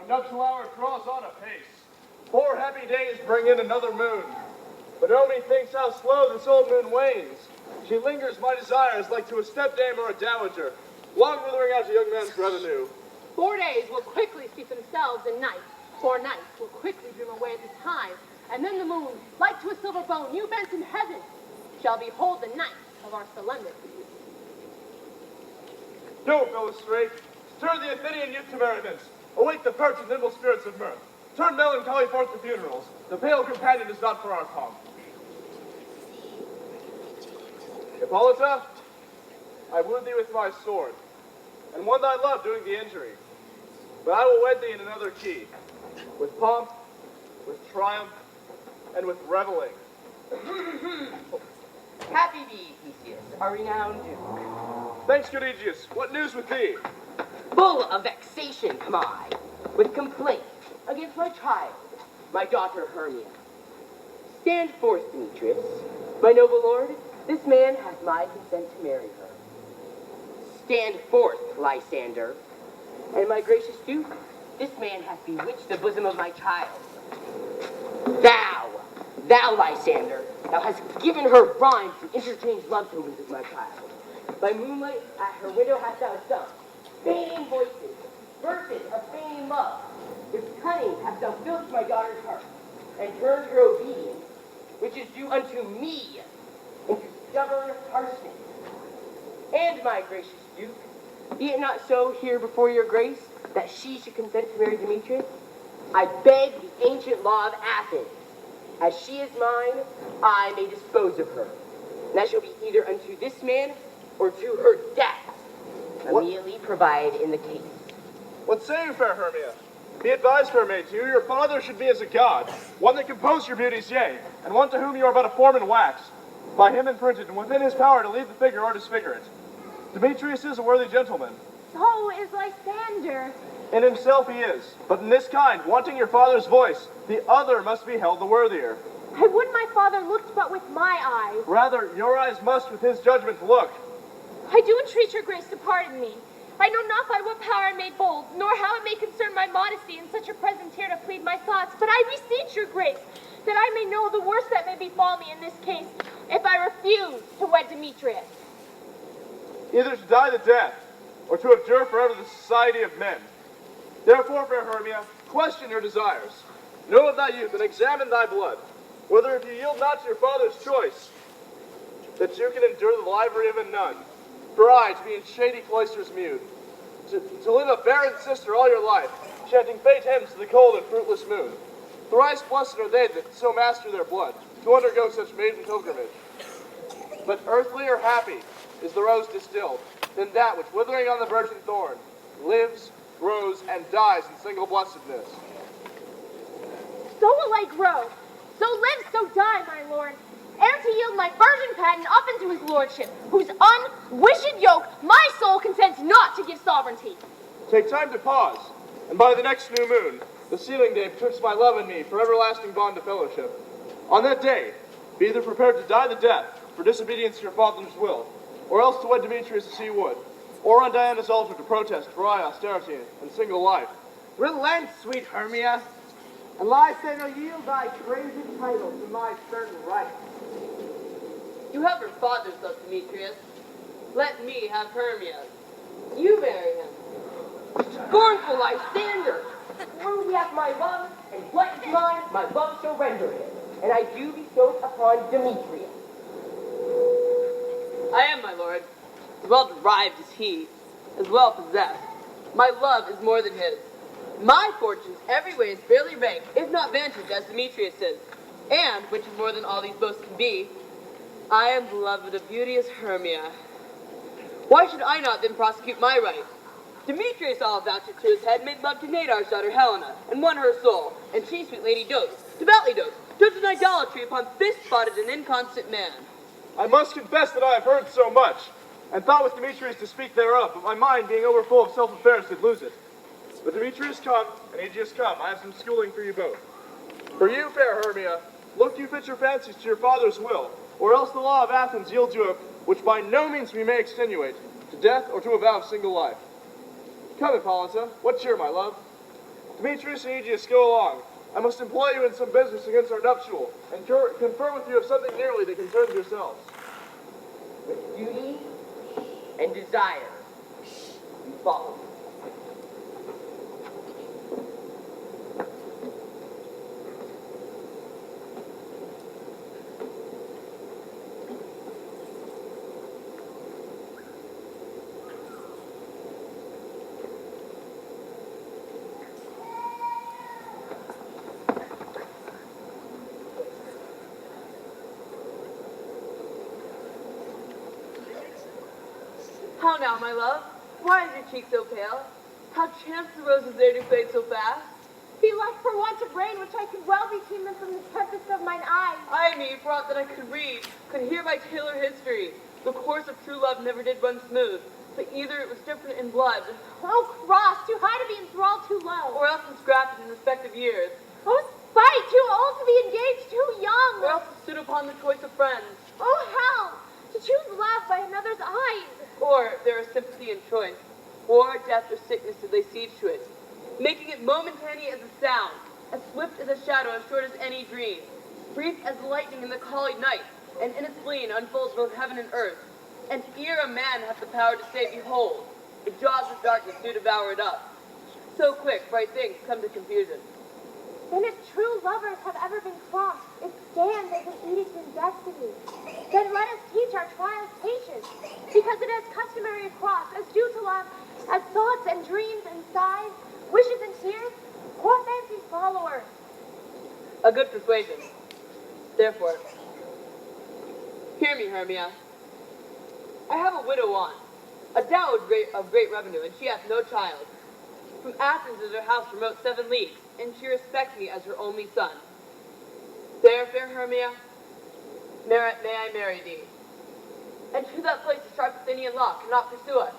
Nuptial hour draws on apace. 4 happy days bring in another moon. But oh, methinks how slow this old moon wanes. She lingers my desires like to a stepdame or a dowager, long withering out a young man's revenue. 4 days will quickly steep themselves in night. 4 nights will quickly dream away at the time. And then the moon, like to a silver bone, new bent in heaven, shall behold the night of our solemnity. Go, Philostrate, stir the Athenian youth to merriments. Awake the perch and nimble spirits of mirth. Turn melancholy forth to funerals. The pale companion is not for our pomp. Hippolyta, I wound thee with my sword, and won thy love doing the injury. But I will wed thee in another key, with pomp, with triumph, and with reveling. Happy be, Theseus, our renowned Duke. Thanks, good Aegeus. What news with thee? Full of vexation come I, with complaint against my child, my daughter Hermia. Stand forth, Demetrius. My noble lord, this man hath my consent to marry her. Stand forth, Lysander. And my gracious Duke, this man hath bewitched the bosom of my child. Thou, Lysander, thou hast given her rhyme to interchange love tokens with my child. By moonlight at her window hast thou sung feigning voices, verses of feigning love. With cunning hast thou filled my daughter's heart, and turned her obedience, which is due unto me, into stubborn harshness. And, my gracious Duke, be it not so here before your grace, that she should consent to marry Demetrius, I beg the ancient law of Athens, as she is mine, I may dispose of her. And that shall be either unto this man, or to her death. Immediately provide in the case. What say you, fair Hermia? Be advised, fair maid, to you your father should be as a god, one that composed your beauties, yea, and one to whom you are but a form in wax, by him imprinted, and within his power to leave the figure or disfigure it. Demetrius is a worthy gentleman. So is Lysander. In himself he is, but in this kind, wanting your father's voice, the other must be held the worthier. I would my father looked but with my eyes. Rather, your eyes must with his judgment look. I do entreat your grace to pardon me. I know not by what power I made bold, nor how it may concern my modesty in such a present here to plead my thoughts, but I beseech your grace, that I may know the worst that may befall me in this case, if I refuse to wed Demetrius. Either to die the death, or to abjure forever the society of men. Therefore, fair Hermia, question your desires. Know of thy youth, and examine thy blood, whether if you yield not to your father's choice, that you can endure the livery of a nun. For I, to be in shady cloisters mewed, to live a barren sister all your life, chanting fate hymns to the cold and fruitless moon. Thrice blessed are they that so master their blood, to undergo such maiden pilgrimage. But earthlier happy is the rose distilled, than that which withering on the virgin thorn, lives, grows, and dies in single blessedness. So will I grow, so live, so die, my lord, ere to yield my virgin patent up into his lordship, whose unwished yoke my soul consents not to give sovereignty. Take time to pause, and by the next new moon, the sealing day betwixt my love and me for everlasting bond of fellowship. On that day, be either prepared to die the death for disobedience to your father's will, or else to wed Demetrius as he would, or on Diana's altar to protest for high austerity and single life. Relent, sweet Hermia, and Lysander, yield thy crazy title to my certain right. You have her father's love, Demetrius. Let me have Hermia's. You marry him. Scornful Lysander! Worthy hath my love, and what is mine, my love shall render him. And I do bestow upon Demetrius. I am, my lord, as well derived as he, as well possessed. My love is more than his. My fortunes every way is fairly ranked, if not vantage, as Demetrius's. And, which is more than all these boasts can be, I am beloved of beauteous Hermia. Why should I not then prosecute my right? Demetrius, all vouch it to his head, made love to Nadar's daughter Helena, and won her soul, and she, sweet lady, devoutly dotes in idolatry upon fist-spotted and inconstant man. I must confess that I have heard so much, and thought with Demetrius to speak thereof, but my mind being overfull of self-affairs did lose it. But Demetrius come, and Aegeus come, I have some schooling for you both. For you, fair Hermia, look you fit your fancies to your father's will, or else the law of Athens yields you a which by no means we may extenuate, to death or to a vow of single life. Come, Hippolyta, what cheer, my love? Demetrius and Aegeus, go along. I must employ you in some business against our nuptial, and confer with you of something nearly that concerns yourselves. With duty and desire, you follow me. How now, my love? Why is your cheek so pale? How chance the roses there to fade so fast? Be left for want of rain, which I could well be teem them from the tempest of mine eyes. I me for aught that I could read, could hear by tale or history. The course of true love never did run smooth, but either it was different in blood, Oh, cross, too high to be enthralled, too low. or else inscraped in respective years, Oh, spite, too old to be engaged, too young. or else it stood upon the choice of friends, Oh, hell, to choose love by another's eyes. or if there was sympathy in choice, war, death, or sickness did lay siege to it, making it momentary as a sound, as swift as a shadow, as short as any dream, brief as lightning in the collied night, and in its spleen unfolds both heaven and earth. And ere a man hath the power to say, behold, the jaws of darkness do devour it up. So quick, bright things come to confusion. Then if true lovers have ever been crossed, it stands as an edict in destiny. Then let us teach our trials patience, because it is customary across, as due to love, as thoughts and dreams and sighs, wishes and tears, poor fancy's followers. A good persuasion. Therefore, hear me, Hermia. I have a widow aunt, a dower of great revenue, and she hath no child. From Athens is her house remote 7 leagues, and she respects me as her only son. There, fair Hermia, may I marry thee. And to that place the sharp Athenian law cannot pursue us.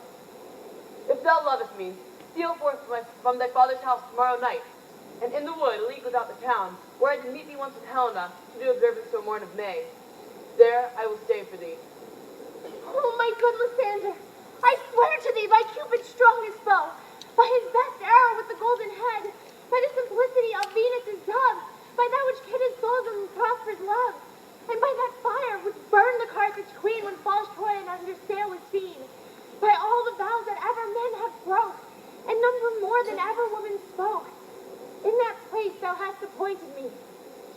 If thou lovest me, steal forth from thy father's house tomorrow night, and in the wood, a league without the town, where I did meet thee once with Helena, to do observance so morn of May. There I will stay for thee. Oh, my good Lysander, I swear to thee by Cupid's strongest bow, by his best arrow with the golden head, by the simplicity of Venus's dove, by that which kidded souls and prospered love, and by that fire which burned the Carthage queen when false Troy and under sail was seen, by all the vows that ever men have broke, and number more than ever woman spoke. In that place thou hast appointed me.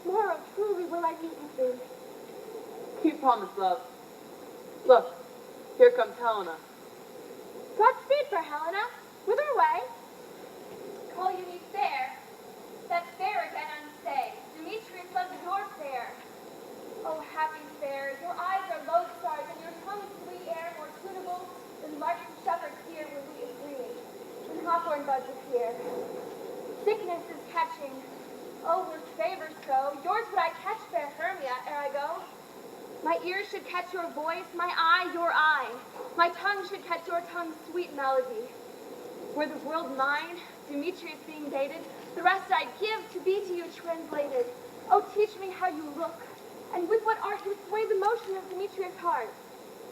Tomorrow truly will I meet with thee. Keep promise, love. Look, here comes Helena. Godspeed, fair Helena. Whither away? Call you me fair? That fair again unsay. Demetrius loves your fair. Oh, happy fair, your eyes are lodestars, and your tongue sweet air more tunable than larks and shepherds here where we agree. When foreign buds appear. Sickness is catching. Oh, with favor so, yours would I catch, fair Hermia, ere I go. My ears should catch your voice, my eye your eye. My tongue should catch your tongue's sweet melody. Were the world mine, Demetrius being dated, the rest I'd give to be to you translated. Oh, teach me how you look, and with what art you sway the motion of Demetrius' heart.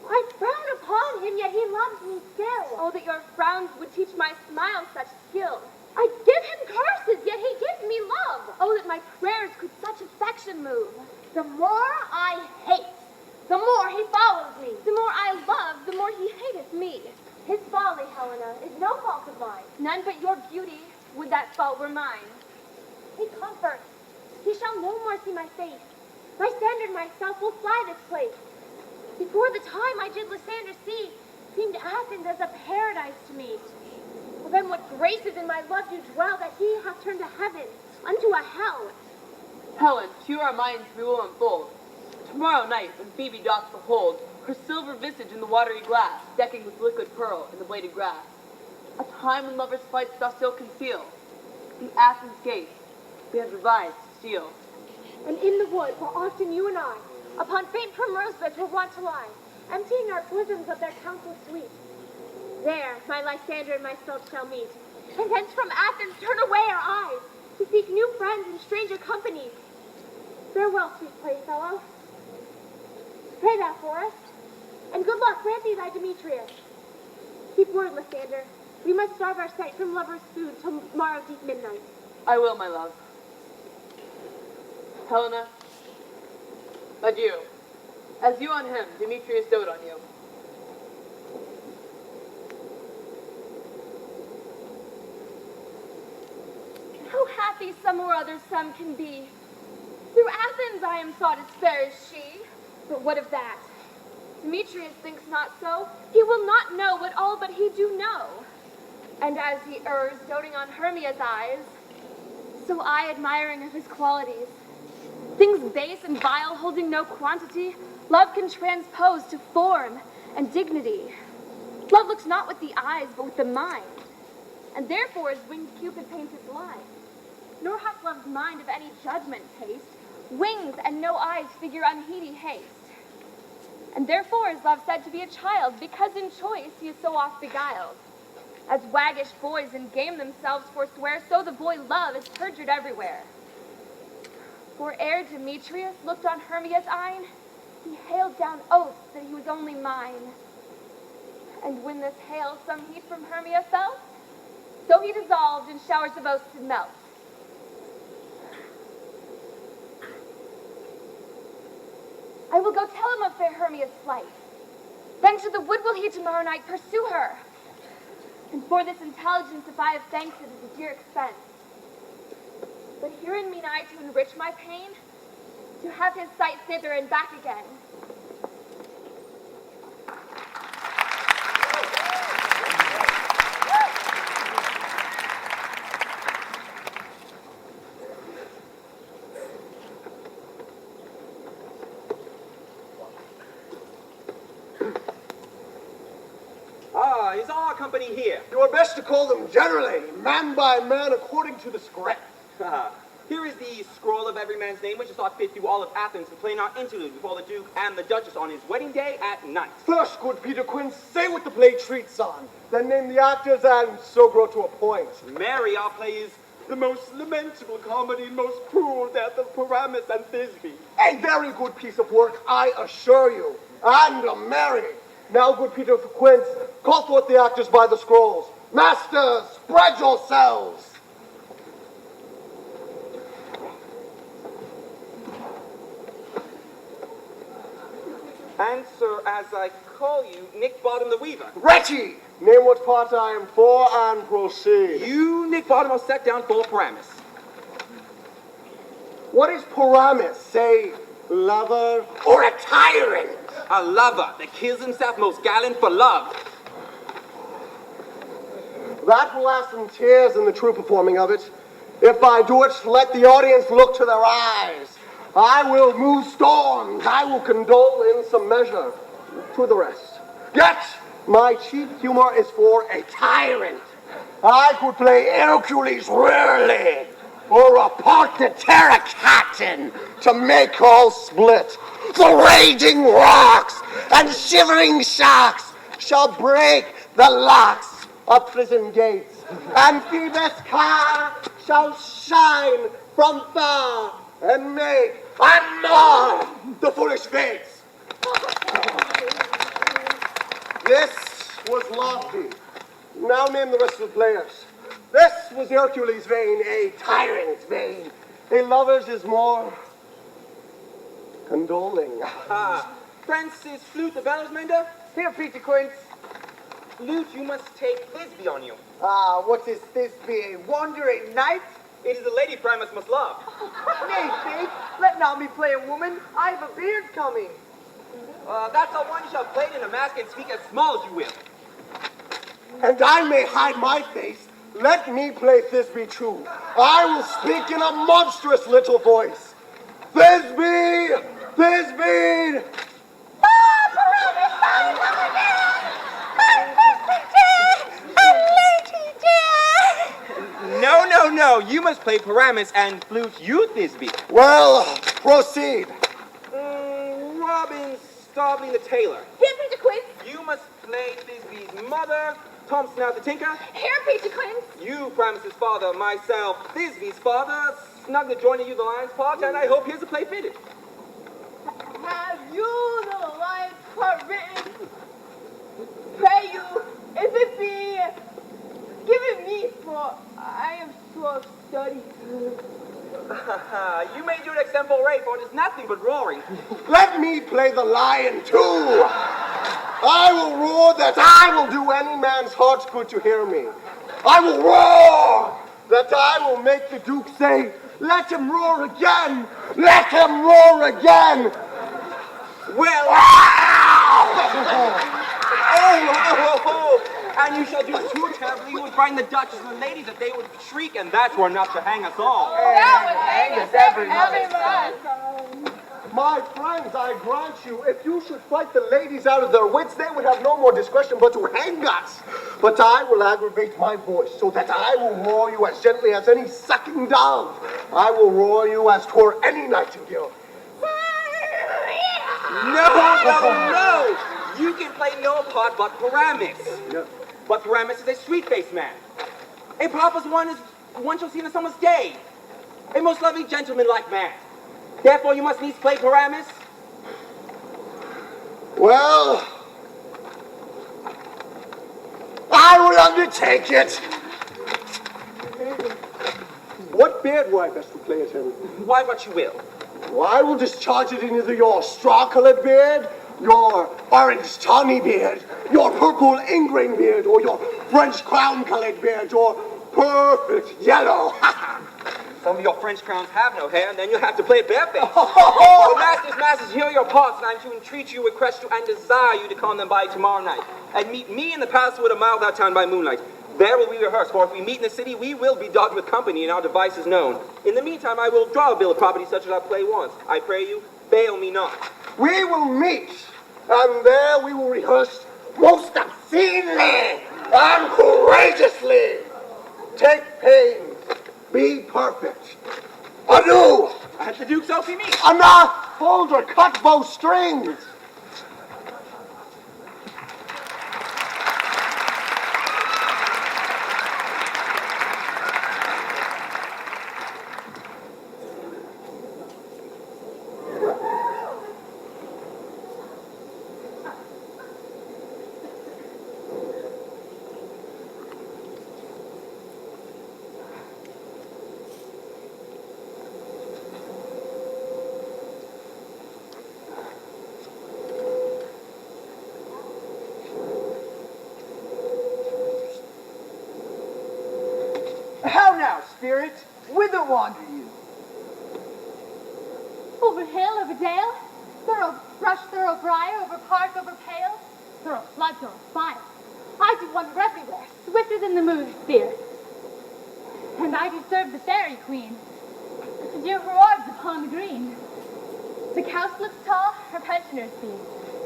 I frown upon him, yet he loves me still. Oh, that your frowns would teach my smile such skill. I give him curses, yet he gives me love. Oh, that my prayers could such affection move. The more I hate, the more he follows me. The more I love, the more he hateth me. His folly, Helena, is no fault of mine. None but your beauty would that fault were mine. He comforts. He shall no more see my face. Lysander myself will fly this place. Before the time I did Lysander see, seemed Athens as a paradise to me. Well, then what graces in my love do dwell, that he hath turned to heaven, unto a hell. Helen, to our minds we will unfold. Tomorrow night, when Phoebe doth behold her silver visage in the watery glass, decking with liquid pearl in the bladed grass, a time when lovers' flights doth still conceal, the Athens gate we have devised to steal. And in the wood, where often you and I, upon faint primrose beds were wont to lie, emptying our bosoms of their counsel sweet. There my Lysander and myself shall meet, and hence from Athens turn away our eyes, to seek new friends and stranger companies. Farewell, sweet playfellow. Pray thou for us, and good luck grant thee thy Demetrius. Keep word, Lysander. We must starve our sight from lovers' food till tomorrow deep midnight. I will, my love. Helena, adieu. As you on him, Demetrius dote on you. How happy some or other some can be. Through Athens I am sought as fair as she. But what of that? Demetrius thinks not so. He will not know what all but he do know. And as he errs, doting on Hermia's eyes, so I admiring of his qualities. Things base and vile holding no quantity, love can transpose to form and dignity. Love looks not with the eyes, but with the mind. And therefore is winged Cupid painted blind. Nor hath love's mind of any judgment taste, wings and no eyes figure unheedy haste. And therefore is love said to be a child, because in choice he is so oft beguiled. As waggish boys in game themselves forswear, so the boy love is perjured everywhere. For ere Demetrius looked on Hermia's eyne, he hailed down oaths that he was only mine. And when this hail some heat from Hermia felt, so he dissolved in showers of oaths did melt. I will go tell him of fair Hermia's flight. Then to the wood will he tomorrow night pursue her. And for this intelligence, if I have thanks, it is a dear expense. But herein mean I to enrich my pain, to have his sight thither and back again. Is all our company here? You are best to call them generally, man by man, according to the script. Here is the scroll of every man's name, which is thought fit to all of Athens to play in our interlude before the Duke and the Duchess on his wedding day at night. First, good Peter Quinn, say what the play treats on, then name the actors and so grow to a point. Mary, our play is the most lamentable comedy and most cruel death of Paramus and Thisbe. A very good piece of work, I assure you, and a merry. Now, good Peter Quince, call forth the actors by the scrolls. Masters, spread yourselves. And, sir, as I call you, Nick Bottom the Weaver. Retty, name what part I am for and proceed. You, Nick Bottom, are set down for Paramus. What is Paramus? Say, lover or a tyrant? A lover that kills himself most gallant for love. That will last some tears in the true performing of it. If I do it, let the audience look to their eyes. I will move storms. I will condole in some measure to the rest. Yet, my chief humor is for a tyrant. I could play Hercules rarely, or a part the terra captain to make all split. The raging rocks and shivering shocks shall break the locks of prison gates, and Phoebus' car shall shine from far and make and mar the foolish fates. This was lofty. Now name the rest of the players. This was Hercules' vein, a tyrant's vein. A lover's is more condoling. Francis Flute, the bellows mender. Here, Peter Quince. Flute, you must take Thisbe on you. What is this be? A wandering knight? It is the lady Primus must love. Nay, Faith, let not me play a woman. I have a beard coming. That's the one you shall play in a mask and speak as small as you will. And I may hide my face. Let me play Thisbe too. I will speak in a monstrous little voice. Thisbe! Thisbe! No, you must play Paramus and Flute you Thisbe. Well, proceed. Robin Starveling the tailor. Here, Peter Quince. You must play Thisbe's mother, Tom Snout the tinker. Here, Peter Quince. You, Primus's father, myself, Thisbe's father, snug the joint of you the lion's part, and I hope here's a play fitted. Have you the lion's part written? Pray you, if it be given me, for I am so of study. You may do it extempore, for it is nothing but roaring. Let me play the lion too. I will roar that I will do any man's heart good to hear me. I will roar that I will make the Duke say, let him roar again, let him roar again. Well, and you shall do too terribly. You would find the Duchess and the ladies that they would shriek, and that's where enough to hang us all. That would hang us every month. My friends, I grant you, if you should fright the ladies out of their wits, they would have no more discretion but to hang us. But I will aggravate my voice so that I will roar you as gently as any sucking dove. I will roar you as 'twere any nightingale. No! You can play no part but Paramus. No. But Paramus is a sweet-faced man. A papa's one shall see in a summer's day. A most lovely gentleman-like man. Therefore you must needs play Paramus. Well, I will undertake it. What beard were I best to play as him? Why, what you will. Well, I will discharge it in either your straw-colored beard, your orange tawny beard, your purple ingrain beard, or your French crown-colored beard, your perfect yellow. Some of your French crowns have no hair, and then you'll have to play it bareface. Oh, masters, here are your parts, and I'm to entreat you, request you, and desire you to come them by tomorrow night, and meet me in the passwood a mile of that town by moonlight. There will we rehearse, for if we meet in the city, we will be dogged with company and our devices known. In the meantime, I will draw a bill of property such as I play once. I pray you, fail me not. We will meet, and there we will rehearse most obscenely and courageously. Take pains, be perfect. Adieu! At the Duke's Sophie meet. Enough! Hold or cut both strings! How now, spirit? Whither wander you? Over hill, over dale, thorough brush, thorough briar, over park, over pale, thorough flood, thorough fire. I do wander everywhere, swifter than the moon's spear. And I do serve the fairy queen, to dear her orbs upon the green. The cowslips tall, her pensioners be,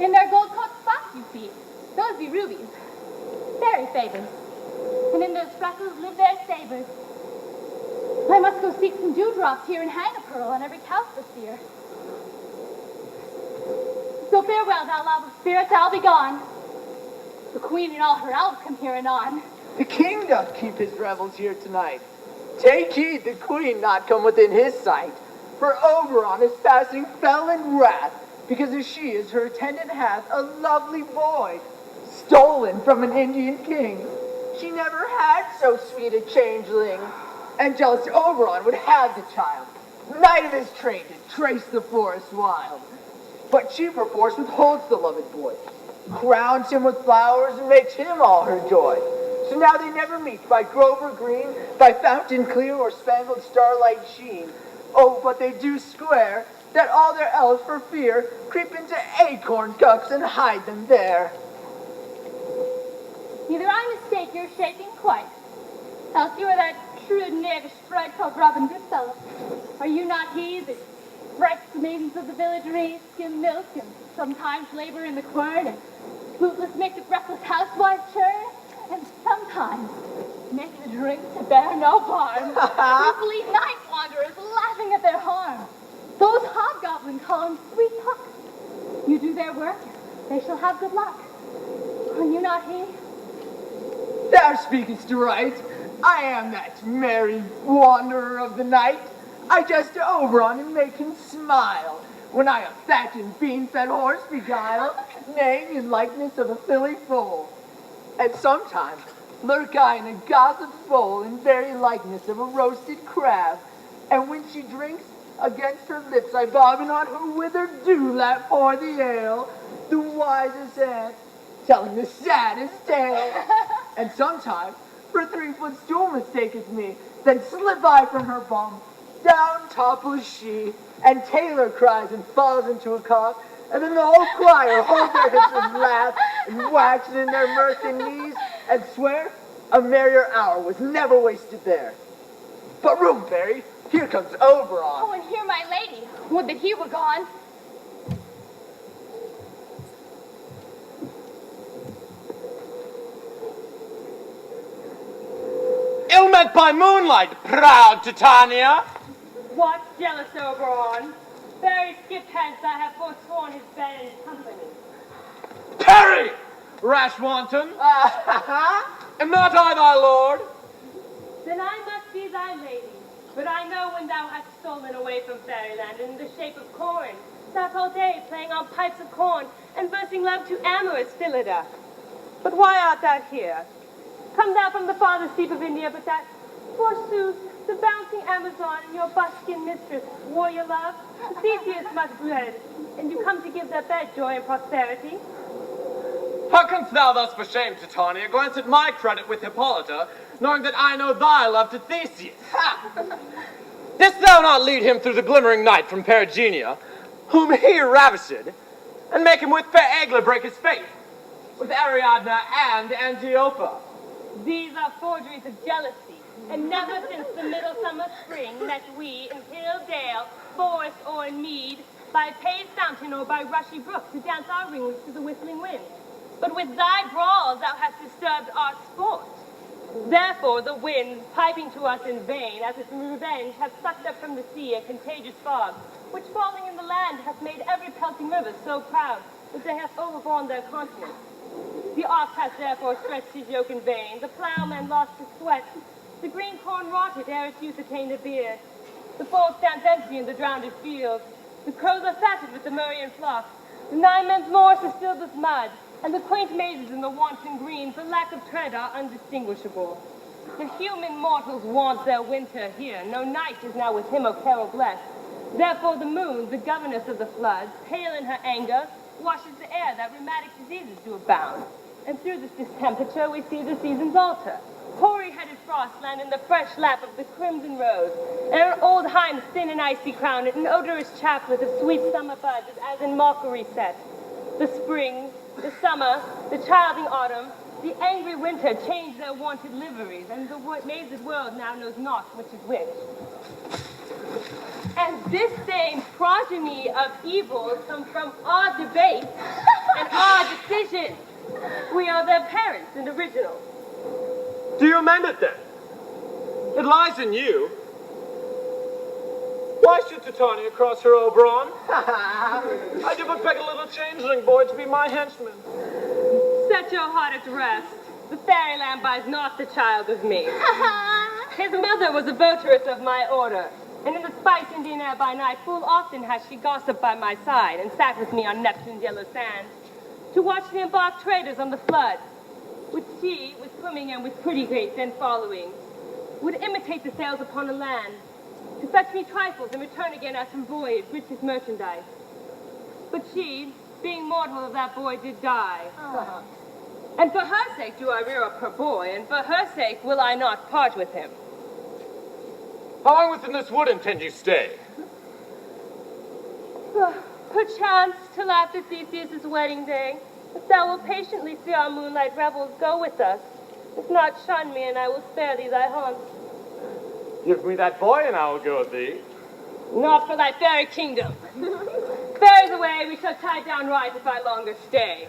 in their gold coat spots you see, those be rubies, fairy favors. And and in those freckles live their sabers. I must go seek some dewdrops here and hang a pearl on every couch this year. So farewell, thou love of spirits, I'll be gone. The queen and all her elves come here anon. The king doth keep his revels here tonight. Take heed the queen not come within his sight, for Oberon is passing fell in wrath, because as she as her attendant hath a lovely boy, stolen from an Indian king. She never had so sweet a changeling, and jealous Oberon would have the child. Knight of his train to trace the forest wild. But she perforce withholds the loved boy, crowns him with flowers, and makes him all her joy. So now they never meet by grove or green, by fountain clear or spangled starlight sheen. Oh, but they do swear that all their elves for fear creep into acorn cups and hide them there. Neither I mistake your shaping quite, else you are that shrewd knavish sprite called Robin Goodfellow. Are you not he that frets the maidens of the villagery, skim milk, and sometimes labor in the quern, and bootless make the breathless housewife churn, and sometimes make the drink to bear no harm? You fleet night wanderers laughing at their harm. Those hobgoblin call him sweet puck. You do their work, they shall have good luck. Are you not he? Thou speakest right. I am that merry wanderer of the night. I jest to Oberon and make him smile, when I a fat and bean-fed horse beguile, neighing in likeness of a filly foal. And sometimes lurk I in a gossip's bowl in very likeness of a roasted crab, and when she drinks, against her lips I bobbin on her withered dewlap pour the ale, the wisest aunt telling the saddest tale. And sometimes for 3-foot stool mistaketh me, then slip I from her bum, down topples she, and Taylor cries and falls into a cough, and then the whole choir hold their hips and laugh, and wax in their mirth and knees, and swear a merrier hour was never wasted there. But room, fairy, here comes Oberon. Oh, and here my lady. Would that he were gone. Ill met by moonlight, proud Titania. What jealous Oberon? Very skip hence I have forsworn his bed and company. Tarry, rash wanton. Am not I thy lord? Then I must be thy lady. But I know when thou hast stolen away from fairyland in the shape of corn, sat all day playing on pipes of corn and versing love to amorous Phillida. But why art thou here? Come thou from the farthest deep of India, but that, forsooth, the bouncing Amazon and your buskin mistress, warrior love, Theseus must bread, and you come to give their bed joy and prosperity. How canst thou thus for shame, Titania, glance at my credit with Hippolyta, knowing that I know thy love to Theseus? Ha! Didst thou not lead him through the glimmering night from Perigenia, whom he ravished, and make him with fair Agla break his faith, with Ariadne and Antiopa? These are forgeries of jealousy, and never since the middle summer spring met we in hill, dale, forest, or in mead, by paved fountain or by rushy brook, to dance our ringlets to the whistling wind. But with thy brawls thou hast disturbed our sport. Therefore the wind, piping to us in vain, as if in revenge, hath sucked up from the sea a contagious fog, which falling in the land hath made every pelting river so proud that they hath overborne their continents. The ox hath therefore stretched his yoke in vain, the ploughman lost his sweat, the green corn rotted ere its youth attained a beard, the fold stands empty in the drowned field, the crows are fatted with the Murrian flock, the 9 men's moors are filled with mud, and the quaint mazes in the wanton green, for lack of tread, are undistinguishable. The human mortals want their winter here. No night is now with him, O Carol blessed. Therefore the moon, the governess of the floods, pale in her anger, washes the air that rheumatic diseases do abound. And through this distemperature we see the seasons alter. Hoary-headed frost land in the fresh lap of the crimson rose, and an old hind thin and icy crown, an odorous chaplet of sweet summer buds is as in mockery set. The spring, the summer, the childing autumn, the angry winter change their wonted liveries, and the mazed world now knows not which is which. And this same progeny of evils come from our debate and our decisions. We are their parents and originals. Do you amend it then? It lies in you. Why should Titania cross her Oberon? I give a beg a little changeling boy to be my henchman. Set your heart at rest. The fairyland buys not the child of me. His mother was a votaress of my order, and in the spice Indian air by night, full often has she gossiped by my side and sat with me on Neptune's yellow sand to watch the embarked traders on the flood, which she, with swimming and with pretty grace and following, would imitate the sails upon the land, to fetch me trifles and return again as from voyage, rich with merchandise. But she, being mortal of that boy, did die. And for her sake do I rear up her boy, and for her sake will I not part with him. How long within this wood intend you stay? Perchance till after Theseus' wedding day, if thou wilt patiently see our moonlight revels, go with us. If not, shun me, and I will spare thee thy haunts. Give me that boy, and I will go with thee. Not for thy fairy kingdom. Fairies away, we shall tie down right if I longer stay.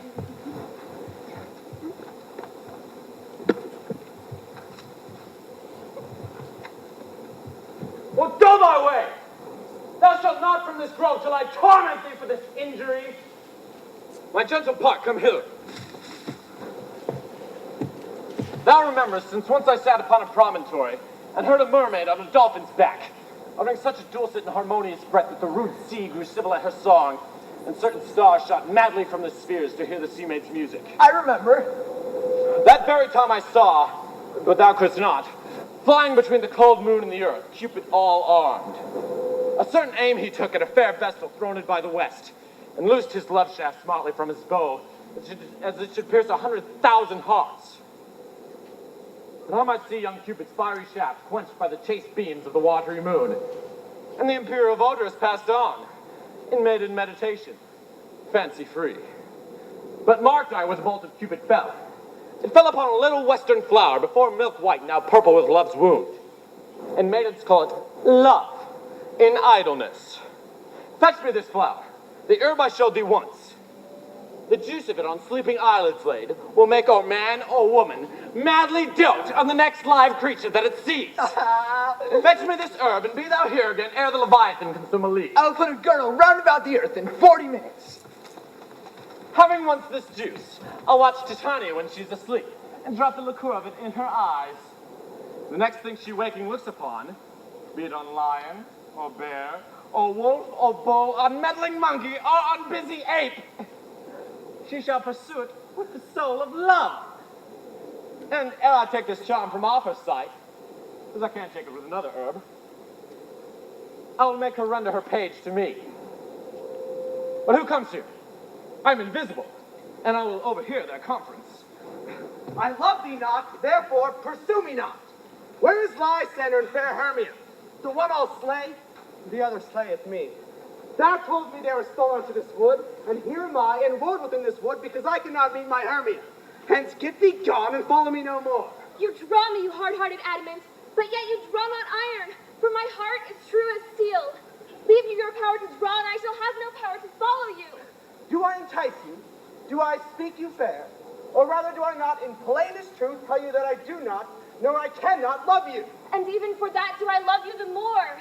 Well, go thy way! Thou shalt not from this grove till I torment thee for this injury. My gentle part, come hither. Thou rememberest, since once I sat upon a promontory, and heard a mermaid on a dolphin's back, uttering such a dulcet and harmonious breath that the rude sea grew civil at her song, and certain stars shot madly from the spheres to hear the sea maid's music. I remember. That very time I saw, but thou couldst not, flying between the cold moon and the earth, Cupid all armed. A certain aim he took at a fair vessel throned by the west, and loosed his love shaft smartly from his bow, as it should pierce 100,000 hearts. But I might see young Cupid's fiery shaft quenched by the chaste beams of the watery moon, and the imperial votaress passed on, in maiden meditation, fancy-free. But marked I where the bolt of Cupid fell. It fell upon a little western flower, before milk white, now purple with love's wound. And maidens call it love, in idleness. Fetch me this flower, the herb I showed thee once. The juice of it on sleeping eyelids laid will make or man or woman madly dote on the next live creature that it sees. Fetch me this herb, and be thou here again ere the Leviathan consume a league. I'll put a girdle round about the earth in 40 minutes. Having once this juice, I'll watch Titania when she's asleep, and drop the liquor of it in her eyes. The next thing she waking looks upon, be it on lion, or bear, or wolf, or bull, on meddling monkey, or on busy ape, she shall pursue it with the soul of love. And ere I take this charm from off her sight, as I can't take it with another herb, I will make her render her page to me. But who comes here? I'm invisible, and I will overhear their conference. I love thee not, therefore pursue me not. Where is Lysander and fair Hermia? The one I'll slay, the other slayeth me. Thou told me they were stolen to this wood, and here am I, enwood within this wood, because I cannot meet my Hermia. Hence get thee gone, and follow me no more. You draw me, you hard-hearted adamant, but yet you draw not iron, for my heart is true as steel. Leave you your power to draw, and I shall have no power to follow you. Do I entice you? Do I speak you fair? Or rather do I not, in plainest truth, tell you that I do not, nor I cannot love you? And even for that do I love you the more.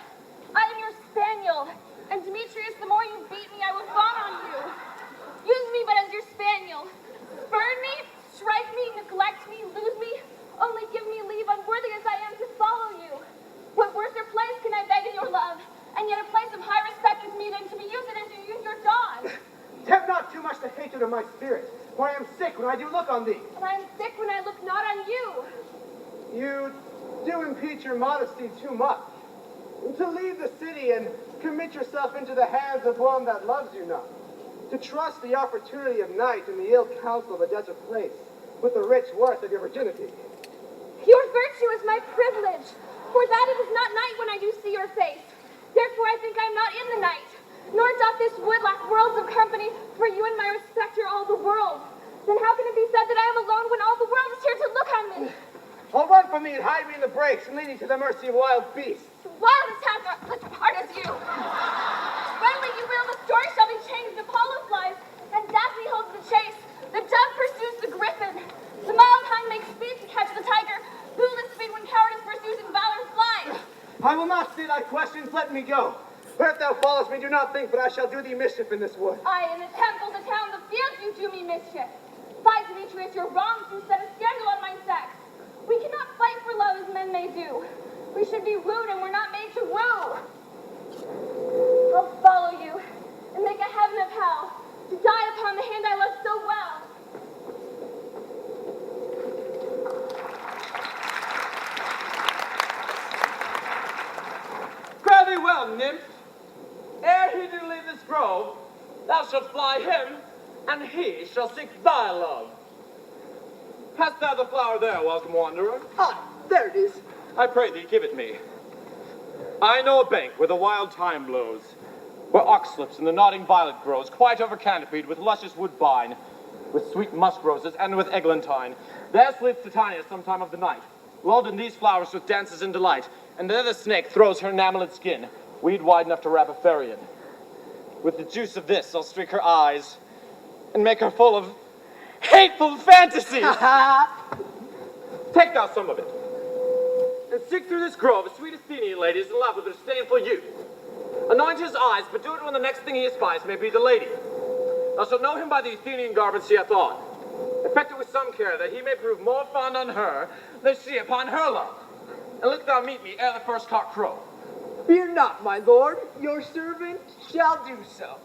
I am your spaniel, and Demetrius, the more you beat me, I will fawn on you. Use me but as your spaniel. Spurn me, strike me, neglect me, lose me, only give me leave, unworthy as I am, to follow you. What worser place can I beg in your love? And yet a place of high respect is me than to be used as you use your dog. Tempt not too much the hatred of my spirit, for I am sick when I do look on thee. And I am sick when I look not on you. You do impeach your modesty too much. To leave the city and commit yourself into the hands of one that loves you not. To trust the opportunity of night and the ill counsel of a desert place with the rich worth of your virginity. Your virtue is my privilege, for that it is not night when I do see your face. Therefore I think I am not in the night, nor doth this wood lack worlds of company, for you and my respect are all the world. Then how can it be said that I am alone when all the world is here to look on me? Well, run from me and hide me in the brakes and lead me to the mercy of wild beasts. Wildest hounds are such hard as you. Rightly you will, the story shall be changed. Apollo flies, and Daphne holds the chase. The dove pursues the griffin. The mild hind makes speed to catch the tiger. The I will not see thy questions, let me go. For if thou followest me, do not think, but I shall do thee mischief in this wood. Aye, in the temple, the town, the fields, you do me mischief. Fight, Demetrius, your wrongs do set a scandal on my sex. We cannot fight for love as men may do. We should be wooed, and we're not made to woo. I'll follow you, and make a heaven of hell, to die upon the hand I love so well. Fare thee well, nymph. Ere he do leave this grove, thou shalt fly him, and he shall seek thy love. Hast thou the flower there, welcome wanderer? Ah, there it is. I pray thee, give it me. I know a bank where the wild thyme blows, where oxlips and the nodding violet grows, quite over-canopied with luscious woodbine, with sweet musk roses, and with eglantine. There sleeps Titania sometime of the night, lulled in these flowers with dances and delight, and there the snake throws her enameled skin, weed wide enough to wrap a fairy in. With the juice of this, I'll streak her eyes, and make her full of hateful fantasies. Take thou some of it, and seek through this grove a sweet Athenian lady is in love with a disdainful youth. Anoint his eyes, but do it when the next thing he espies may be the lady. Thou shalt know him by the Athenian garments he hath on. Effect it with some care, that he may prove more fond on her than she upon her love. And look thou meet me ere the first cock crow. Fear not, my lord. Your servant shall do so.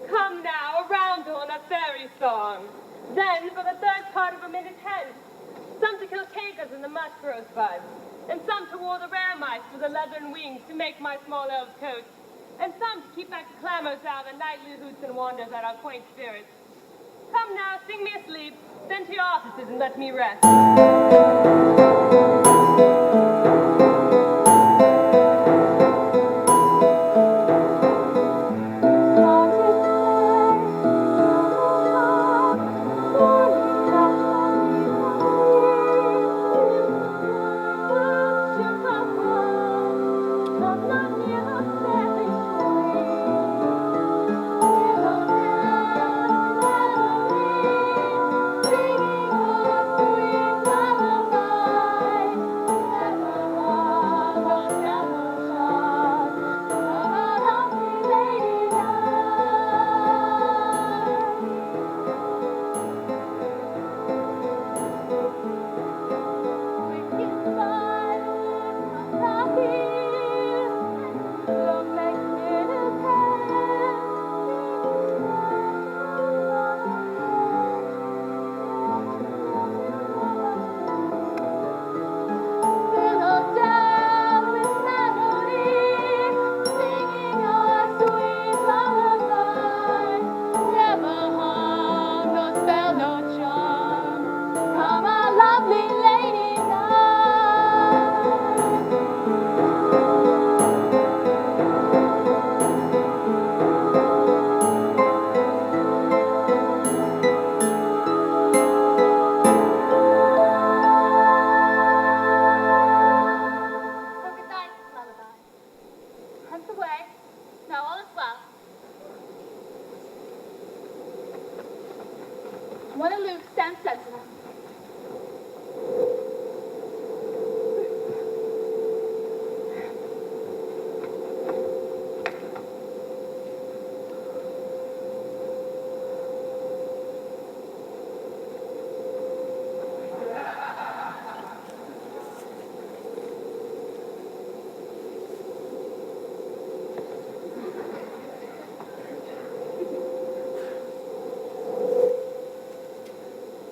Come now, a roundel and a fairy song. Then, for the third part of a minute hence, some to kill cagers in the musk rose buds, and some to war the rare mice with the leathern wings to make my small elves coats, and some to keep back the clamors out the nightly hoots and wanders at our quaint spirits. Come now, sing me asleep, then to your offices and let me rest.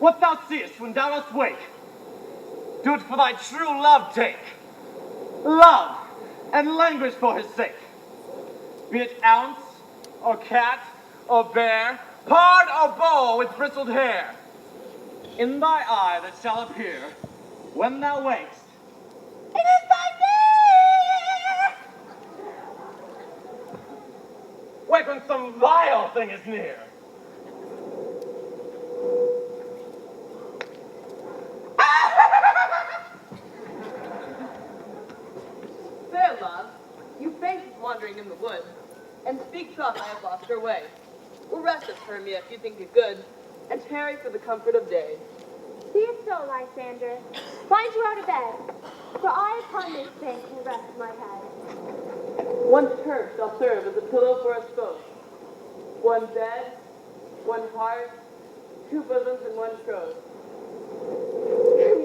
What thou seest when thou dost wake, do it for thy true love take. Love, and languish for his sake. Be it ounce, or cat, or bear, pard or boa with bristled hair. In thy eye that shall appear, when thou wakest, it is thy dear! Wake when some vile thing is near. Fair love, you fainted wandering in the wood. and speak troth I have lost her way. Rest us, Hermia, if you think it good, and tarry for the comfort of day. Be it so, Lysander. Find you out of bed, for I upon this bank will rest my head. One turf shall serve as a pillow for us both. One bed, one heart, two bosoms and one troth.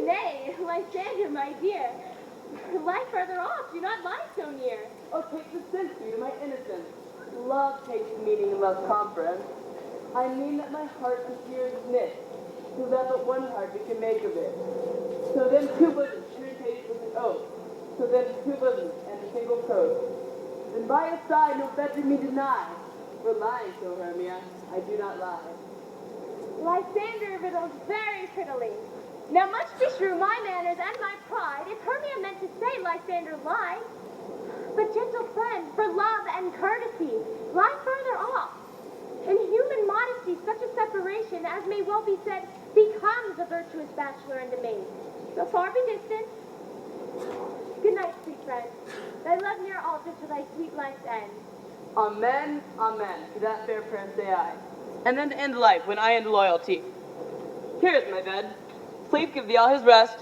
Nay, Lysander, my dear. Lie further off. Do not lie so near. Oh, take the sense to you, my innocence. Love takes meaning and love comprehend. I mean that my heart and tears is knit, so that but one heart we can make of it. So then two bosoms communicate with an oath. So then two bosoms and a single coat. Then by your side no bedroom me deny. For lying so, Hermia, I do not lie. Lysander riddles very prettily. Now much be true my manners and my pride, if Hermia meant to say Lysander lied. But gentle friend, for love and courtesy, lie further off. In human modesty, such a separation, as may well be said, becomes a virtuous bachelor and a maid. So far be distant. Good night, sweet friend. Thy love near altar to thy sweet life's end. Amen, amen. To that fair prayer say I. And then to end life, when I end loyalty. Here is my bed. Sleep give thee all his rest.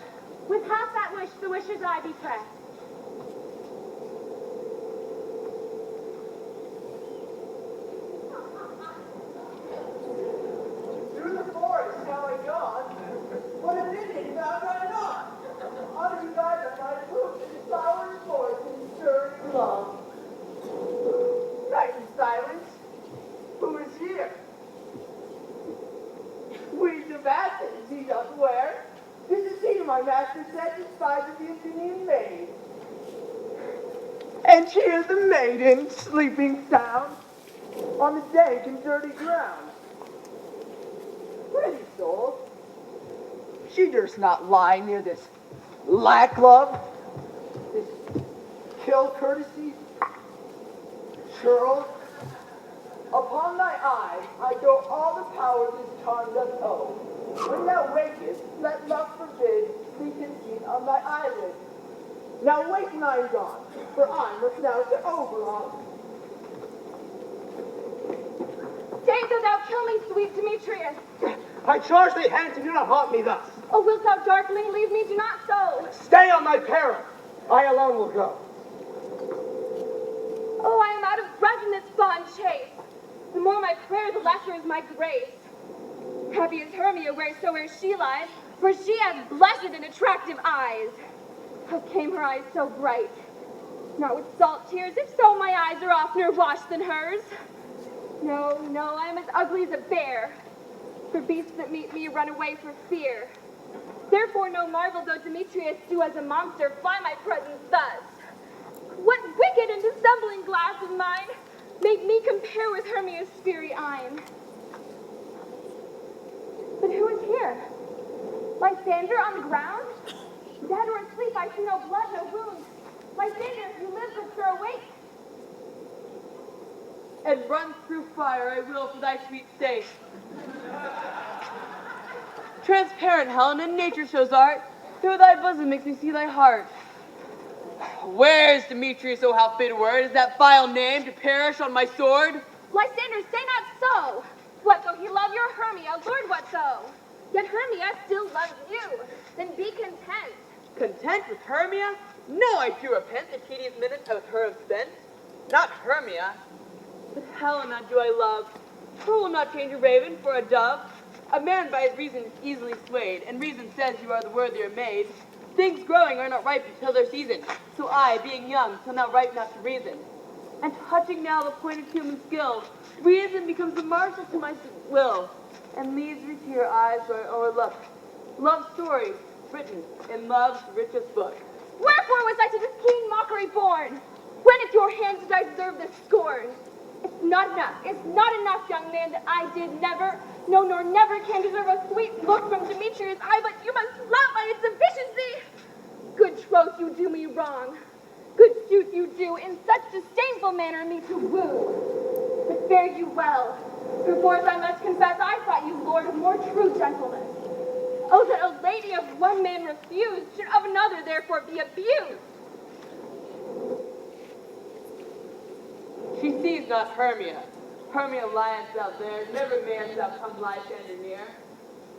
With half that wish, the wisher's eye be pressed. Through the forest shall I gone. What a pity found I not. On you guide on my foot in silent forest and stirring love. Night in silence. Who is here? Weeds of Athens he doth wear. This is he my master said despised of the Athenian maid. And she is the maiden sleeping sound on the dank and dirty ground. Pretty soul. She durst not lie near this lack love, this kill courtesy. Churl, upon thy eye I throw all the powers his tongue doth owe. When thou wakest, let love forbid sleep conceived on thy eyelid. Now wake when I am gone, for I must now to Oberon. Danger, thou kill me, sweet Demetrius. I charge thee, hence, and do not haunt me thus. Oh, wilt thou darkling leave me? Do not so. Stay on thy peril. I alone will go. Oh, I am out of breath in this fond chase. The more my prayer, the lesser is my grace. Happy is Hermia wheresoe'er she lies, for she has blessed and attractive eyes. How came her eyes so bright? Not with salt tears, if so my eyes are oftener washed than hers. No, no, I am as ugly as a bear. For beasts that meet me run away for fear. Therefore no marvel though Demetrius do as a monster fly my presence thus. What wicked and dissembling glass of mine made me compare with Hermia's fiery eyne? But who is here? Lysander on the ground? Dead or asleep, I see no blood, no wound. Lysander, if you live, but stir awake. And run through fire I will for thy sweet sake. Transparent, Helen, and nature shows art. Through thy bosom makes me see thy heart. Where is Demetrius, oh how fit a word, is that vile name to perish on my sword? Lysander, say not so. What though he love your Hermia, Lord, what so? Yet Hermia still loves you. Then be content. Content with Hermia? No, I do repent the tedious minutes I with her have spent. Not Hermia, but Helena do I love. Who will not change a raven for a dove? A man by his reason is easily swayed, and reason says you are the worthier maid. Things growing are not ripe until their season, so I, being young, till now ripe not to reason. And touching now the point of human skill, reason becomes the marshal to my will, and leads me to your eyes where I overlook love stories written in love's richest book. Wherefore was I to this keen mockery born? When at your hands did I deserve this scorn? It's not enough, young man, that I did never, no, nor never can deserve a sweet look from Demetrius' eye, but you must love by its efficiency. Good troth, you do me wrong. Good sooth, you do in such disdainful manner me to woo. But fare you well, for forth I must confess I thought you lord of more true gentleness. Oh, that a lady of one man refused should of another therefore be abused. She sees not Hermia. Hermia lieth out there, never man shall come Lysander near.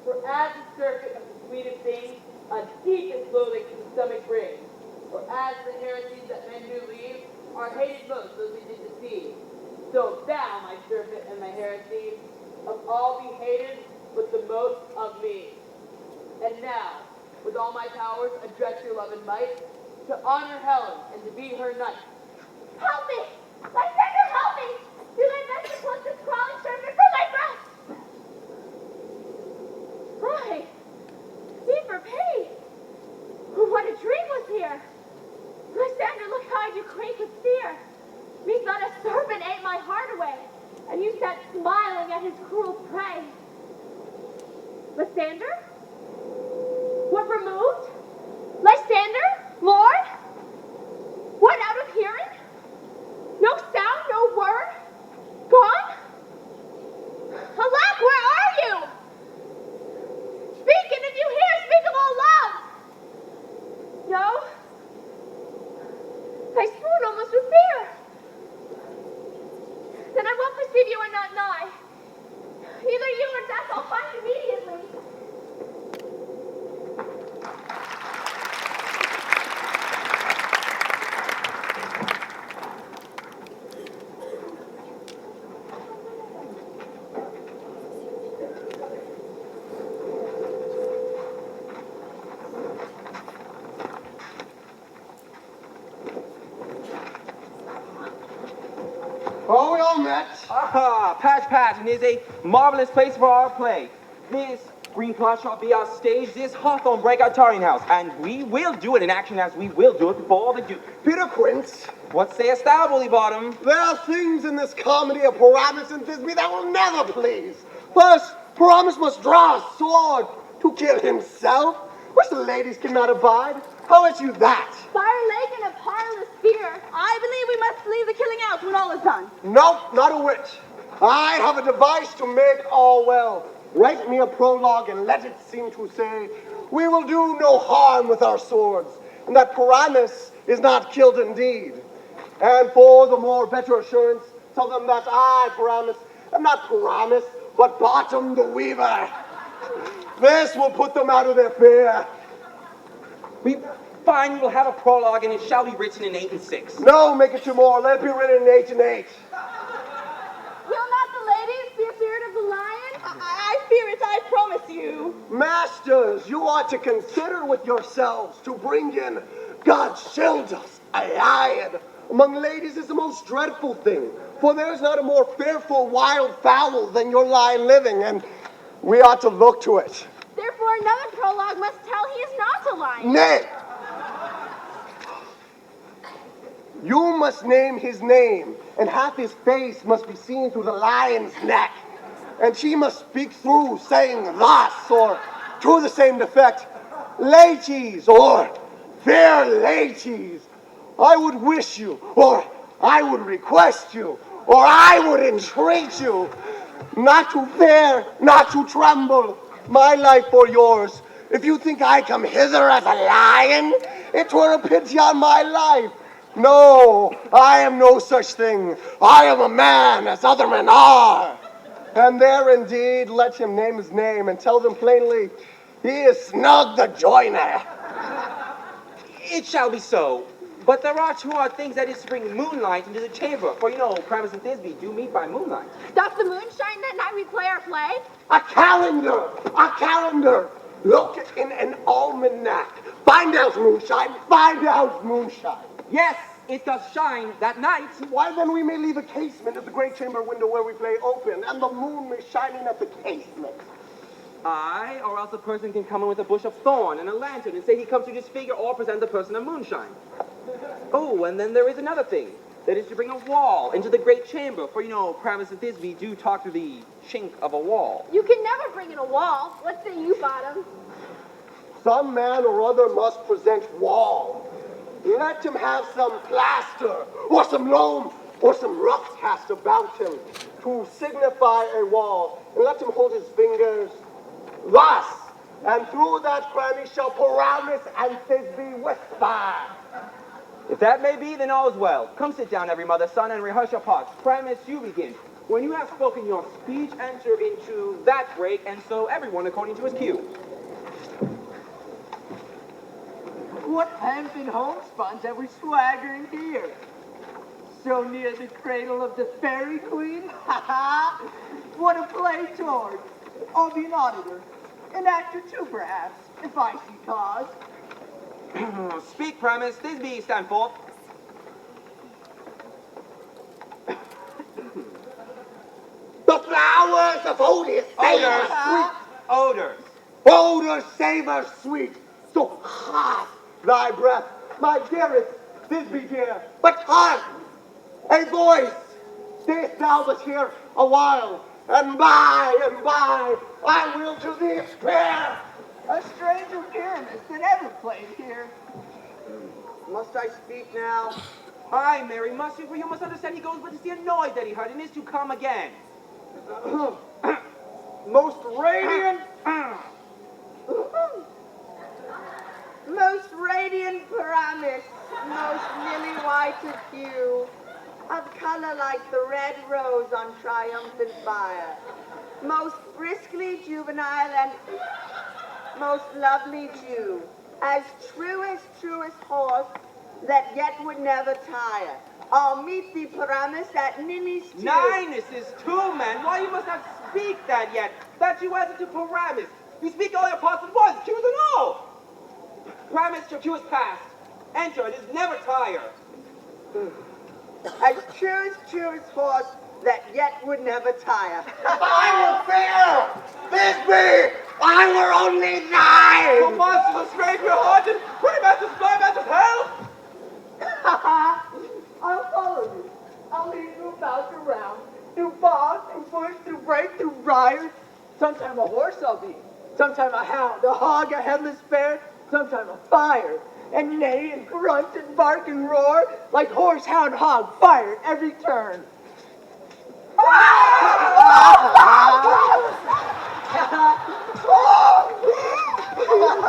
For as the circuit of the sweetest things, a deepest loathing to the stomach brings. For as the heresies that men do leave, are hated most those they did deceive. So thou, my serpent and my heresy, of all be hated, but the most of me. And now, with all my powers, address your love and might, to honor Helen and to be her knight. Help me! Lysander, help me! Do thy best to pluck this crawling serpent from my breast! Why? See for pain! What a dream was here! Lysander, look how I do quake with fear! Methought a serpent ate my heart away, and you sat smiling at his cruel prey. Lysander? What removed? Lysander? Lord? What, out of hearing? No sound, no word? Gone? Alack, where are you? Speak, and if you hear, speak of all love. No? I swoon almost with fear. Then I will perceive you are not nigh. Either you or death I'll find immediately. Oh, we all met. Aha, Patch, and is a marvelous place for our play. This green plot shall be our stage, this Hawthorne breakout tarring house, and we will do it in action as we will do it before all the Duke. Peter Quince, What sayest thou, Bully Bottom? there are things in this comedy of Paramus and Thisbe that will never please. First, Paramus must draw a sword to kill himself, which the ladies cannot abide. How is you that? Fire leg and a parlous fear. I believe we must leave the killing out when all is done. Nope, not a whit. I have a device to make all well. Write me a prologue and let it seem to say, we will do no harm with our swords, and that Paramus is not killed indeed. And for the more better assurance, tell them that I, Paramus, am not Paramus, but Bottom the Weaver. This will put them out of their fear. We find we'll have a prologue and it shall be written in 8 and 6. No, make it 2 more. Let it be written in 8 and 8. Will not the ladies be afeard of the lion? I fear it, I promise you. Masters, you ought to consider with yourselves to bring in God shield us, a lion. Among ladies is the most dreadful thing, for there is not a more fearful wild fowl than your lion living, and we ought to look to it. Therefore, another prologue must tell he is not a lion. Nay! You must name his name, and half his face must be seen through the lion's neck. And she must speak through, saying thus, or to the same effect, ladies, or fair ladies, I would wish you, or I would request you, or I would entreat you, not to fear, not to tremble, my life for yours. If you think I come hither as a lion, it were a pity on my life. No, I am no such thing. I am a man, as other men are. And there indeed, let him name his name, and tell them plainly, he is Snug the Joiner. It shall be so. But there are 2 odd things, that is to bring moonlight into the chamber. For you know, Paramus and Thisbe do meet by moonlight. Doth the moon shine that night we play our play? A calendar, a calendar. Look in an almanac. Find out moonshine, find out moonshine. Yes, it does shine that night. Why then we may leave a casement at the great chamber window where we play open, and the moon may shine in at the casement. Aye, or else a person can come in with a bush of thorn and a lantern and say he comes to disfigure or present the person of moonshine. Oh, and then there is another thing. That is to bring a wall into the great chamber. For you know, Paramus and Thisbe do talk through the chink of a wall. You can never bring in a wall. What say you, Bottom? Some man or other must present wall. Let him have some plaster, or some loam, or some rough cast about him to signify a wall. And let him hold his fingers thus, and through that cranny shall Paramus and Thisbe whisper. If that may be, then all is well. Come sit down, every mother's son, and rehearse your parts. Primus, you begin. When you have spoken your speech, enter into that break, and so everyone according to his cue. What hemp and homespuns have we swaggering here? So near the cradle of the fairy queen? Ha ha! What a play toward! I'll be an auditor, an actor too, perhaps, if I see cause. Speak, Primus. This be stand for. The flowers of odious savor sweet. Odors. Odor savor sweet. So hot thy breath, my dearest, this be dear. But hark, a voice. Stayest thou but here a while, and by I will to thee appear. A stranger pyramid that ever played here. Must I speak now? Aye, Mary, must you? For you must understand he goes but to see a noise that he heard, and is to come again. Most radiant, Most radiant Paramis, most lily white of hue, of color like the red rose on triumphant fire, most briskly juvenile and most lovely Jew, as truest horse that yet would never tire. I'll meet thee, Paramis, at Ninny's too. Ninus is two, man. Why you must not speak that yet? That you answer to Paramus. You speak all your parts at once, choose and all. Paramus, your cue is past. Enter, it is never tire. As truest horse that yet would never tire. I will fear, this be, I were only thine. So monsters of scrape your heart and pretty masters, fly masters, hell! I'll follow you. I'll lead you about around, through bog, through bush, through brake, through briar. Sometime a horse I'll be, sometime a hound, a hog, a headless bear, sometime a fire, and neigh and grunt and bark and roar like horse, hound, hog, fire at every turn.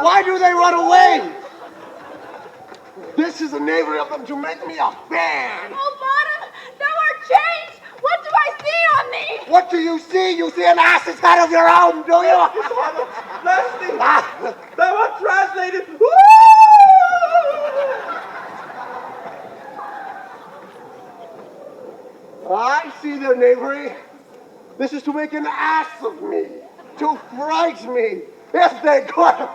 Why do they run away? This is a knavery of them to make me a fan. Oh, bottom, thou art changed. What do I see on thee? What do you see? You see an ass's head of your own, do you? Blessing! Thou art translated! I see their knavery. This is to make an ass of me, to fright me, if they could.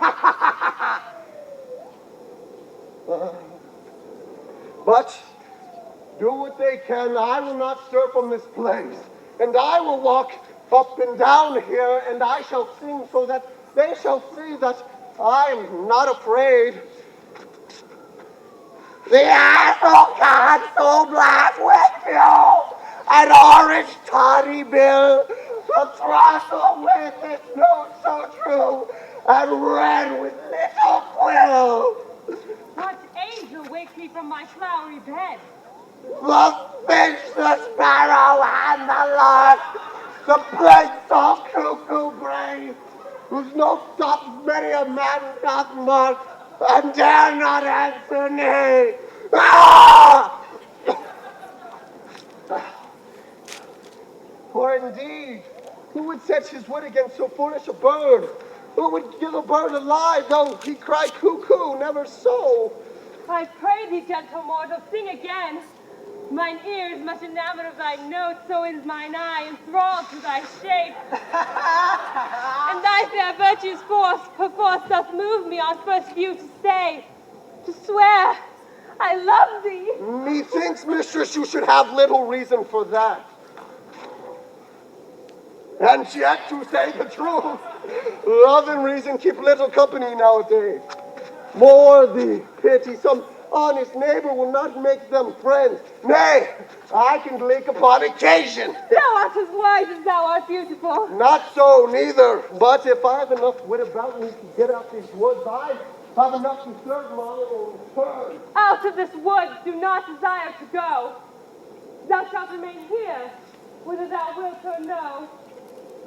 But do what they can. I will not stir from this place, and I will walk up and down here, and I shall sing so that they shall see that I am not afraid. The asshole God so black with you, an orange toddy bill, a throstle with its nose so true, and red with little quill. What angel wakes me from my flowery bed? The finch, the sparrow, and the lark, the prince of cuckoo gray, whose note doth many a man doth mark, and dare not answer nay. Ah! For indeed, who would set his wit against so foolish a bird? Who would give a bird a lie, though he cry cuckoo, never so? I pray thee, gentle mortal, sing again. Mine ear is much enamored of thy notes, so is mine eye enthralled to thy shape. And thy fair virtue's force, perforce doth move me on first view to say, to swear, I love thee. Methinks, mistress, you should have little reason for that. And yet, to say the truth, love and reason keep little company nowadays. More the pity, some honest neighbor will not make them friends. Nay, I can blink upon occasion. Thou art as wise as thou art beautiful. Not so, neither. But if I have enough wit about me to get out these woods, I have enough to serve my own turn. Out of this wood do not desire to go. Thou shalt remain here, whether thou wilt or no.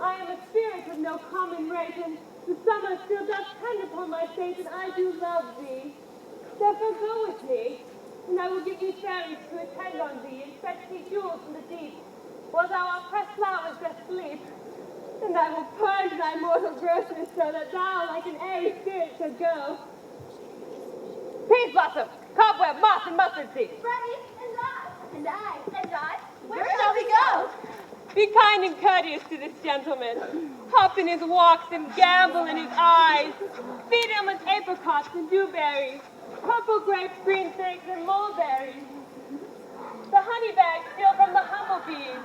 I am a spirit of no common race, and the summer still doth tend upon my face, and I do love thee. Therefore go with me, and I will give thee fairies to attend on thee, and fetch thee jewels from the deep, while thou art pressed flowers dost sleep. And I will purge thy mortal grossness, so that thou, like an airy spirit, shalt go. Peas blossom, cobweb, moss, and mustard seed. Freddie, and I, and I, and I. Where shall we go? Be kind and courteous to this gentleman. Hop in his walks and gambol in his eyes. Feed him with apricots and dewberries, purple grapes, green figs, and mulberries. The honey bags steal from the humble bees,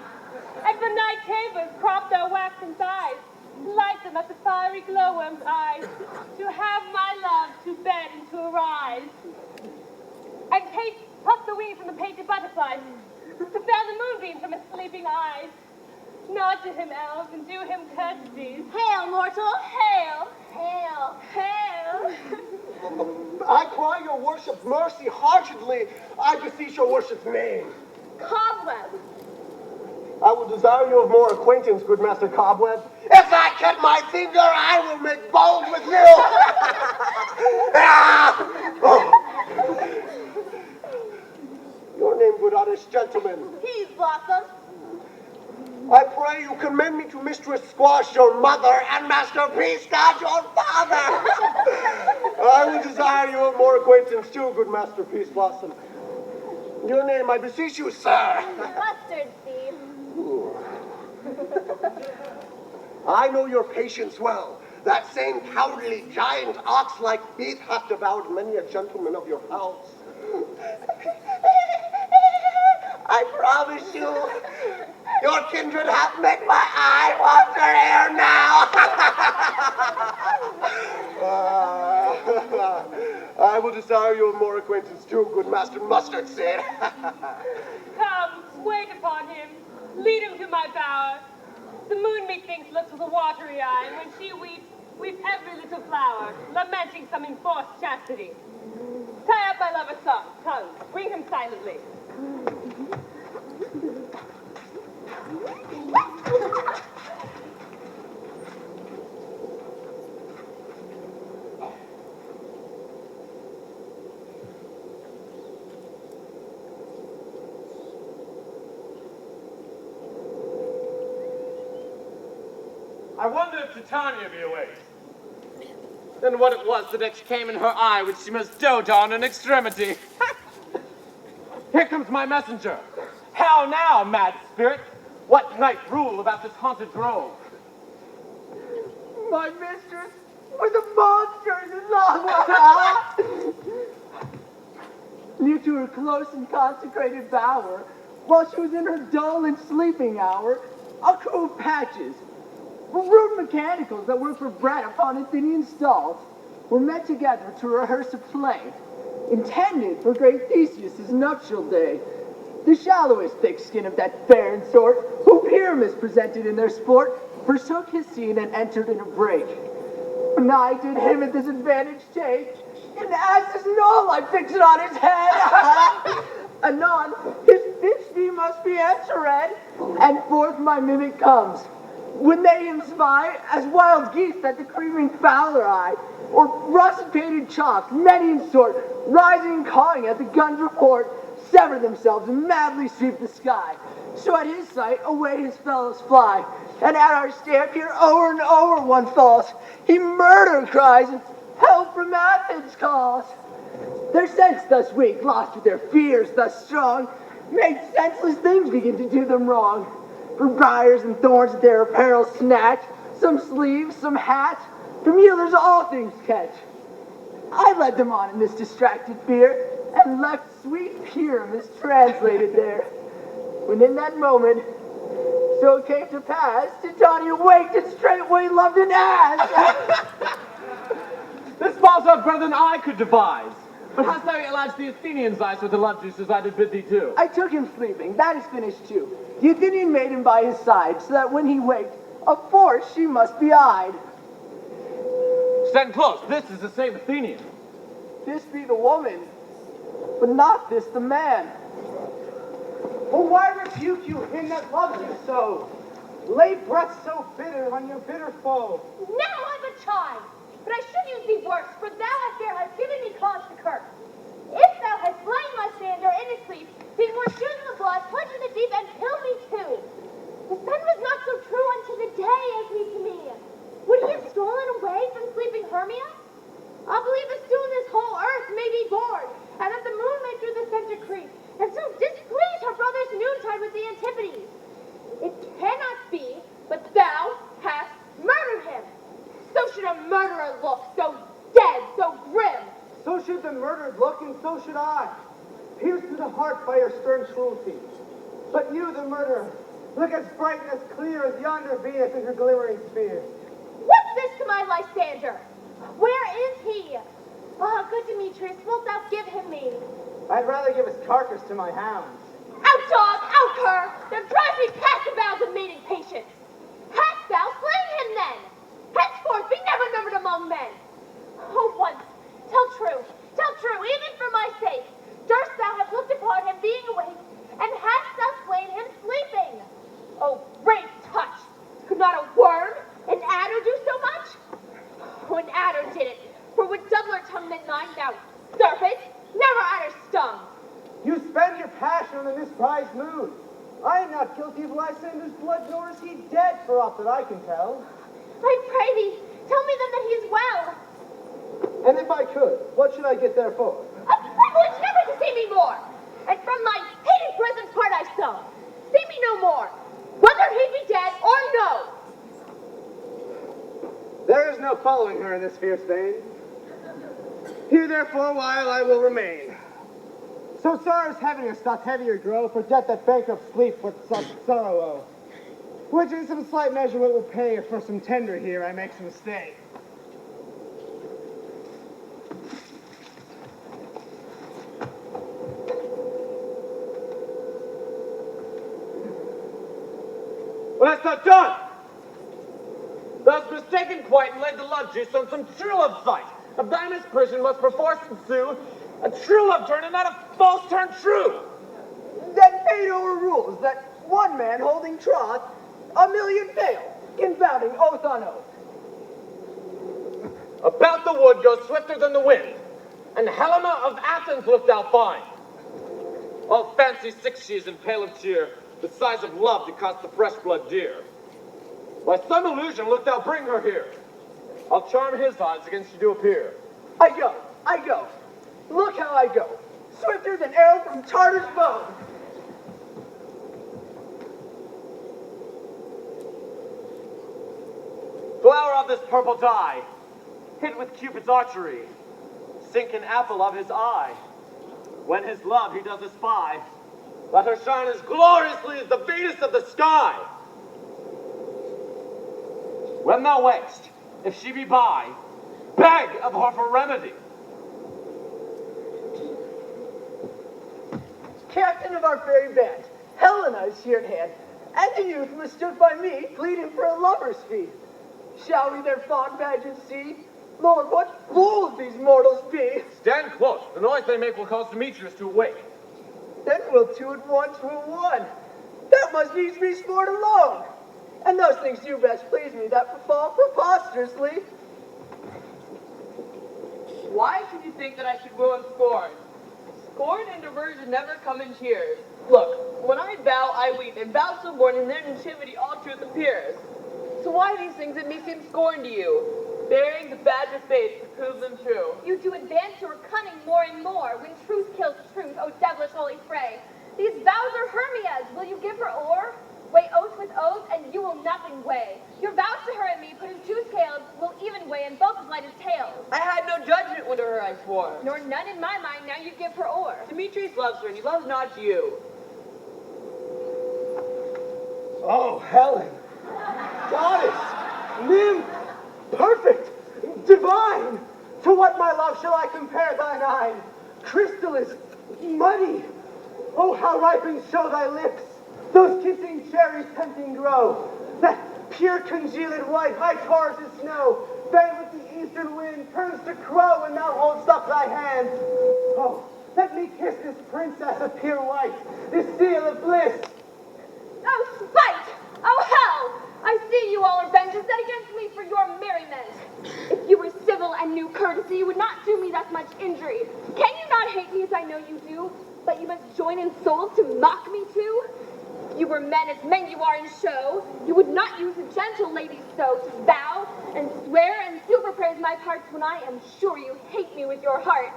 and the night tapers crop their waxen thighs, light them at the fiery glowworm's eyes, to have my love to bed and to arise. And pluck the wings from the painted butterflies, to fan the moonbeams from his sleeping eyes. Nod to him, elves, and do him courtesies. Hail, mortal! Hail! Hail! Hail! I cry your worship mercy heartedly. I beseech your worship's name. Cobweb! I will desire you of more acquaintance, good Master Cobweb. If I cut my finger, I will make bold with you. Your name, good honest gentleman. Peas blossom! I pray you commend me to Mistress Squash, your mother, and Master Peascod, your father. I will desire you of more acquaintance too, good Master Peas Blossom. Your name, I beseech you, sir. Mustard seed! I know your patience well. That same cowardly giant ox-like beast hath devoured many a gentleman of your house. I promise you, your kindred hath made my eye water here now. I will desire you of more acquaintance too, good Master Mustard Seed. Come, wait upon him, lead him to my bower. The moon, methinks, looks with a watery eye, and when she weeps, weeps every little flower, lamenting some enforced chastity. Tie up my lover's tongue, bring him silently. I wonder if Titania be awake. Then what it was that next came in her eye which she must dote on in extremity. Here comes my messenger. How now, mad spirit? What night rule about this haunted grove? My mistress was a monster in the Near to her close and consecrated bower, while she was in her dull and sleeping hour, a crew of patches, rude mechanicals that work for bread upon Athenian stalls, were met together to rehearse a play, intended for great Theseus' nuptial day. The shallowest thick-skin of that barren sort, who Pyramus presented in their sport, forsook his scene and entered in a break. And I did him at this advantage take, and as his knoll I fix it on his head. Anon, his fifty must be answered, and forth my mimic comes. When they him spy, as wild geese that the creaming fowler eye, or russet-painted chalk, many in sort, rising and cawing at the gun's report, sever themselves and madly sweep the sky. So at his sight, away his fellows fly, and at our stamp here o'er and over one falls. He murder cries, and help from Athens calls. Their sense thus weak, lost with their fears thus strong, made senseless things begin to do them wrong. For briars and thorns at their apparel snatch, some sleeves, some hats, from healers all things catch. I led them on in this distracted fear, and left sweet Pyramus translated there. When in that moment, so it came to pass, Titania waked and straightway loved an ass. This falls out better than I could devise. But hast thou allowed the Athenians eyes with the love juices I did bid thee do? I took him sleeping, that is finished too. The Athenian made him by his side, so that when he waked, of force she must be eyed. Stand close, this is the same Athenian. This be the woman, but not this the man. For why rebuke you him that loves you so? Lay breath so bitter on your bitter foe. Now I'm a child, but I should use thee worse, for thou hast given me cause to curse. If thou has slain Lysander in his sleep, being more shoes in the blood, plunged in the deep, and killed me too. The sun was not so true unto the day as he to me. Would he have stolen away from sleeping Hermia? I believe that soon this whole earth may be bored, and that the moon may through the center creep, and so displease her brother's noontide with the antipodes. It cannot be, but thou hast murdered him. So should a murderer look, so dead, so grim. So should the murdered look, and so should I, pierced to the heart by your stern cruelty. But you, the murderer, look as bright and as clear as yonder Venus in her glimmering sphere. What's this to my Lysander? Where is he? Ah, good Demetrius, wilt thou give him me? I'd rather give his carcass to my hounds. Out, dog, out, cur! Thou drives me past the bounds of mating patience. Hast thou slain him then? Henceforth be never numbered among men. Oh, once, tell true, even for my sake. Durst thou have looked upon him being awake, and hast thou slain him sleeping? Oh, brave touch! Could not a worm, an adder do so much? Oh, an adder did it, for with doubler tongue than mine, thou serpent, never adder stung. You spend your passion on a misprized mood. I am not guilty of Lysander's blood, nor is he dead, for aught that I can tell. I pray thee, tell me then that he is well. And if I could, what should I get therefore? A privilege never to see me more, and from thy hated presence part I so. See me no more, whether he be dead or no. There is no following her in this fierce vein. Here therefore while I will remain. So sorrow's heaviness doth heavier grow, for death that bankrupt sleep with such sorrow owe. Which in some slight measure it will pay if for some tender here I make some stay. What hast thou done? Thou hast mistaken quite and laid the love juice on some true love sight. Of thy misprision must perforce ensue a true love turn and not a false turn true. That fate overrules that one man holding troth, a million fail, confounding oath on oath. About the wood go swifter than the wind, and Helena of Athens wilt thou find. All fancy 6 she is in pale of cheer, the size of love to cost the fresh blood dear. By some illusion wilt thou bring her here. I'll charm his eyes against you do appear. I go. Look how I go, swifter than arrow from Tartar's bow. Flower of this purple dye, hit with Cupid's archery, sink an apple of his eye. When his love he does espy, let her shine as gloriously as the Venus of the sky. When thou wakest, if she be by, beg of her for remedy. Captain of our fairy band, Helena is here at hand, and the youth mistook by me, pleading for a lover's fee. Shall we their fond pageant see? Lord, what fools these mortals be! Stand close, the noise they make will cause Demetrius to awake. Then we'll two at once woo one. That must needs be sport alone. And those things do best please me that fall preposterously. Why should you think that I should woo and scorn? Scorn and diversion never come in cheers. Look, when I bow, I weep, and bow so born, in their nativity all truth appears. So why these things that me seem scorn to you? Bearing the badge of faith to prove them true. You do advance your cunning more and more, when truth kills truth, O devilish holy fray. These vows are Hermia's, will you give her o'er? Weigh oath with oath, and you will nothing weigh. Your vows to her and me, put in 2 scales, will even weigh, and both as light as tails. I had no judgment when to her I swore. Nor none in my mind, now you give her o'er. Demetrius loves her, and he loves not you. Oh, Helen! Goddess! Nymph! Perfect! Divine! To what, my love, shall I compare thine eye? Crystallis, muddy! Oh, how ripened show thy lips! Those kissing cherries tempting grow! That pure congealed white, high torrents of snow, fed with the eastern wind, turns to crow when thou holdst up thy hand. Oh, let me kiss this princess of pure white, this seal of bliss! Oh, spite! Oh, hell! I see you all are vengeance set against me for your merriment. If you were civil civil and new courtesy would not do me thus much injury. Can you not hate me as I know you do, but you must join in soul to mock me too? If you were men as men you are in show, you would not use a gentle lady so to vow and swear and super praise my parts when I am sure you hate me with your heart.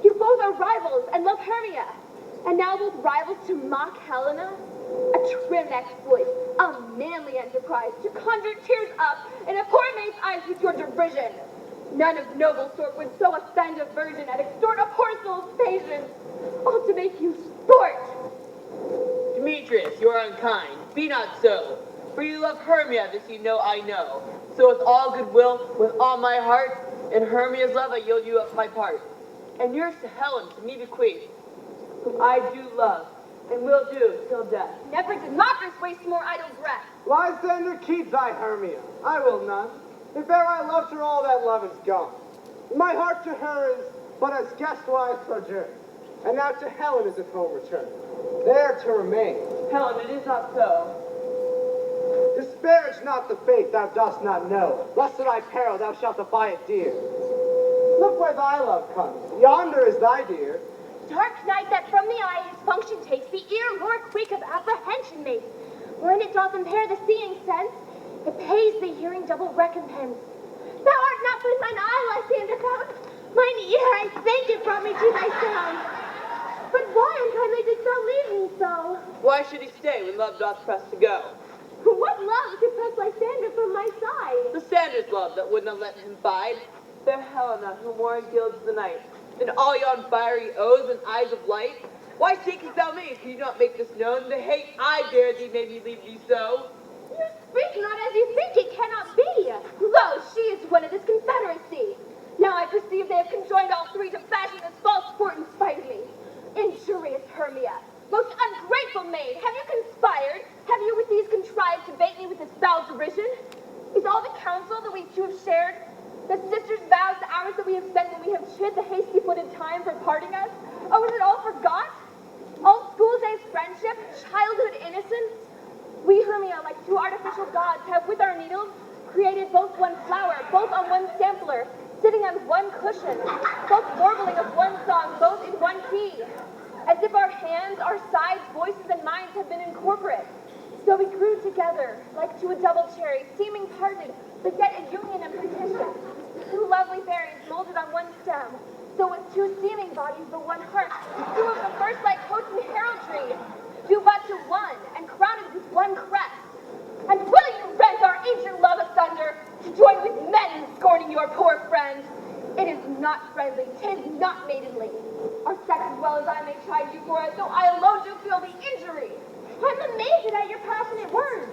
You both are rivals and love Hermia, and now both rivals to mock Helena? A trim exploit, a manly enterprise, to conjure tears up in a poor maid's eyes with your derision. None of noble sort would so offend a virgin and extort a poor soul's patience, all to make you sport. Demetrius, you are unkind. Be not so. For you love Hermia, this you know I know. So with all goodwill, with all my heart, in Hermia's love I yield you up my part. And yours to Helen, to me bequeath, whom I do love, and will do till death. Never did mockers waste more idle breath. Lysander, keep thy Hermia. I will none. If e'er I loved her, all that love is gone. My heart to her is but as guest-wise sojourn, and now to Helen is at home returned, there to remain. Helen, it is not so. Disparage not the faith thou dost not know, lest to thy peril thou shalt buy it dear. Look where thy love comes. Yonder is thy dear. Dark night that from the eye his function takes, the ear more quake of apprehension makes. When it doth impair the seeing sense, it pays the hearing double recompense. Thou art not with mine eye, Lysander Count. Mine ear I thank it brought me to thy sound. But why unkindly didst thou leave me so? Why should he stay when love doth press to go? What love could press Lysander from my side? The Sanders' love that would not let him bide. Fair Helena, who more gilds the night, than all yon fiery oaths and eyes of light. Why seekest thou me? Can you not make this known? The hate I bear thee made me leave thee so. You speak not as you think, it cannot be. Lo, she is one of this confederacy. Now I perceive they have conjoined all three to fashion this false sport in spite of me. Injurious Hermia, most ungrateful maid, have you conspired? Have you with these contrived to bait me with this foul derision? Is all the counsel that we two have shared, the sisters' vows, the hours that we have spent when we have chid the hasty-footed time for parting us? Oh, is it all forgot? All school days friendship, childhood innocence? We Hermia, like two artificial gods, have with our needles created both one flower, both on one sampler, sitting on one cushion, both warbling of one song, both in one key. As if our hands, our sides, voices, and minds have been incorporate. So we grew together, like to a double cherry, seeming parted, but yet a union and partition. Two lovely berries molded on one stem, so with two seeming bodies but one heart, two of the first like coats and heraldry, do but to one, and crowned with one crest. And will you rent our ancient love asunder, to join with men in scorning your poor friend? It is not friendly, 'tis not maidenly. Our sex as well as I may chide you for it, though I alone do feel the injury. I'm amazed at your passionate words.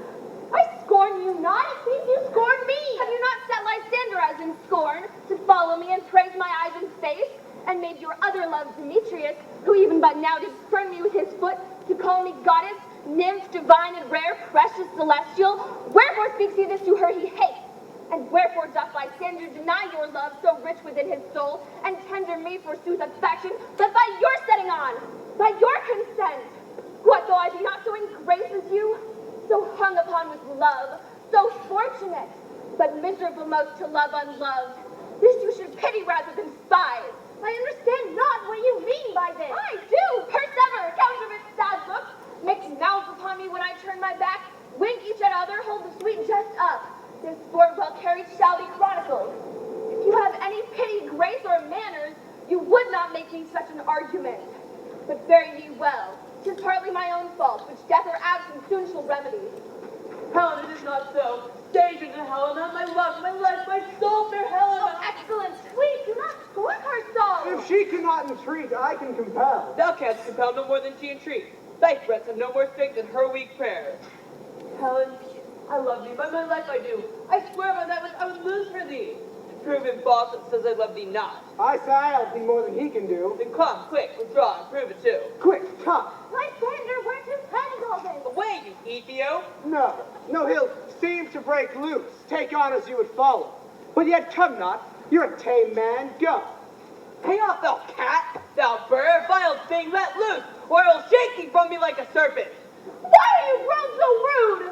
I scorn you not, it seems you scorn me. Have you not set Lysander as in scorn, to follow me and praise my eyes and face, and made your other love Demetrius, who even but now did spurn me with his foot, to call me goddess, nymph, divine and rare, precious, celestial? Wherefore speaks he this to her he hates? And wherefore doth Lysander deny your love so rich within his soul, and tender me forsooth affection, but by your setting on, by your consent? What though I be not so in grace as you, so hung upon with love, so fortunate, but miserable most to love unloved? This you should pity rather than despise. I understand not what you mean by this. I do, persever, counterfeit sad looks, make mouths upon me when I turn my back, wink each at other, hold the sweet jest up. This sport well carried shall be chronicled. If you have any pity, grace, or manners, you would not make me such an argument. But fare ye well. 'Tis partly my own fault, which death or absence soon shall remedy. Helen, it is not so. Danger to Helena, my love, my life, my soul, fair Helena. Oh, excellent, sweet, do not scorn her so. If she cannot entreat, I can compel. Thou canst compel no more than she entreats. Thy threats have no more strength than her weak prayers. Helen, I love thee, by my life I do. I swear by that which I would lose for thee. To prove him false that says I love thee not. I say I love thee more than he can do. Then come, quick, withdraw, and prove it too. Quick, come. Lysander, where's his head all this? Away, you Ethiop! No, he'll seem to break loose, take on as you would follow. But yet come not, you're a tame man, go. Hang off, thou cat, thou bird, vile thing, let loose, or I will shake thee from me like a serpent. Why are you grown so rude?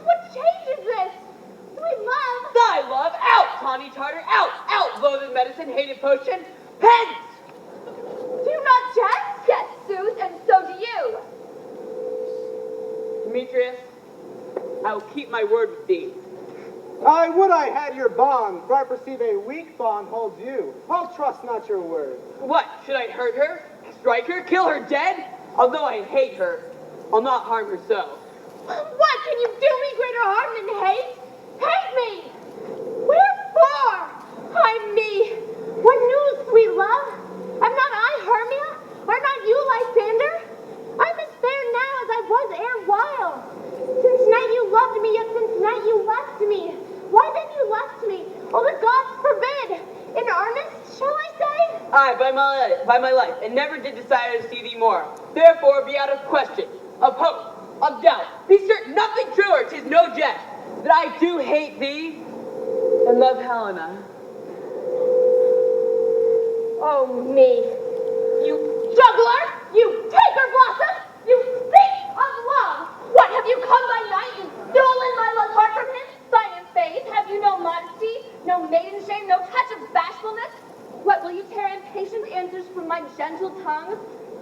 What change is this? Sweet love! Thy love, out, tawny tartar, out, out! medicine, hated potion. Hence! Do you not jest? Yes, Sooth, and so do you. Demetrius, I will keep my word with thee. I would I had your bond, for I perceive a weak bond holds you. I'll trust not your word. What, should I hurt her? Strike her? Kill her dead? Although I hate her, I'll not harm her so. What, can you do me greater harm than hate? Hate me! Wherefore? I'm me. What news, sweet love? Am not I Hermia? Are not you Lysander? I'm as fair now as I was erewhile. Since night you loved me, yet since night you left me. Why then you left me? Oh, the gods forbid! In earnest, shall I say? Aye, by my life, and never did desire to see thee more. Therefore, be out of question, of hope, of doubt. Be certain nothing truer, 'tis no jest, that I do hate thee and love Helena. Oh, me. You juggler! You taker blossom! You speak of love! What, have you come by night and stolen my love's heart from him? Silent face, have you no modesty, no maiden shame, no touch of bashfulness? What, will you tear impatient answers from my gentle tongue?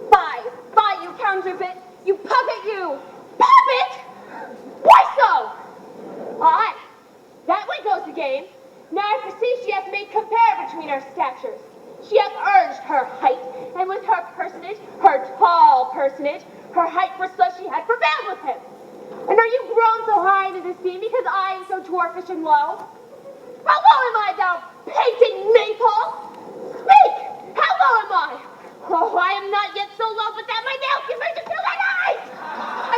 Fie, fie, you counterfeit! You puppet, you! Puppet! Why so? Aye, that way goes the game. Now I perceive she hath made compare between our statures. She hath urged her height, and with her personage, her tall personage, her height for such she had prevailed with him. And are you grown so high in his esteem because I am so dwarfish and low? How low am I, thou painted maypole? Speak! How low am I? Oh, I am not yet so low but that my nails can reach until thine eyes!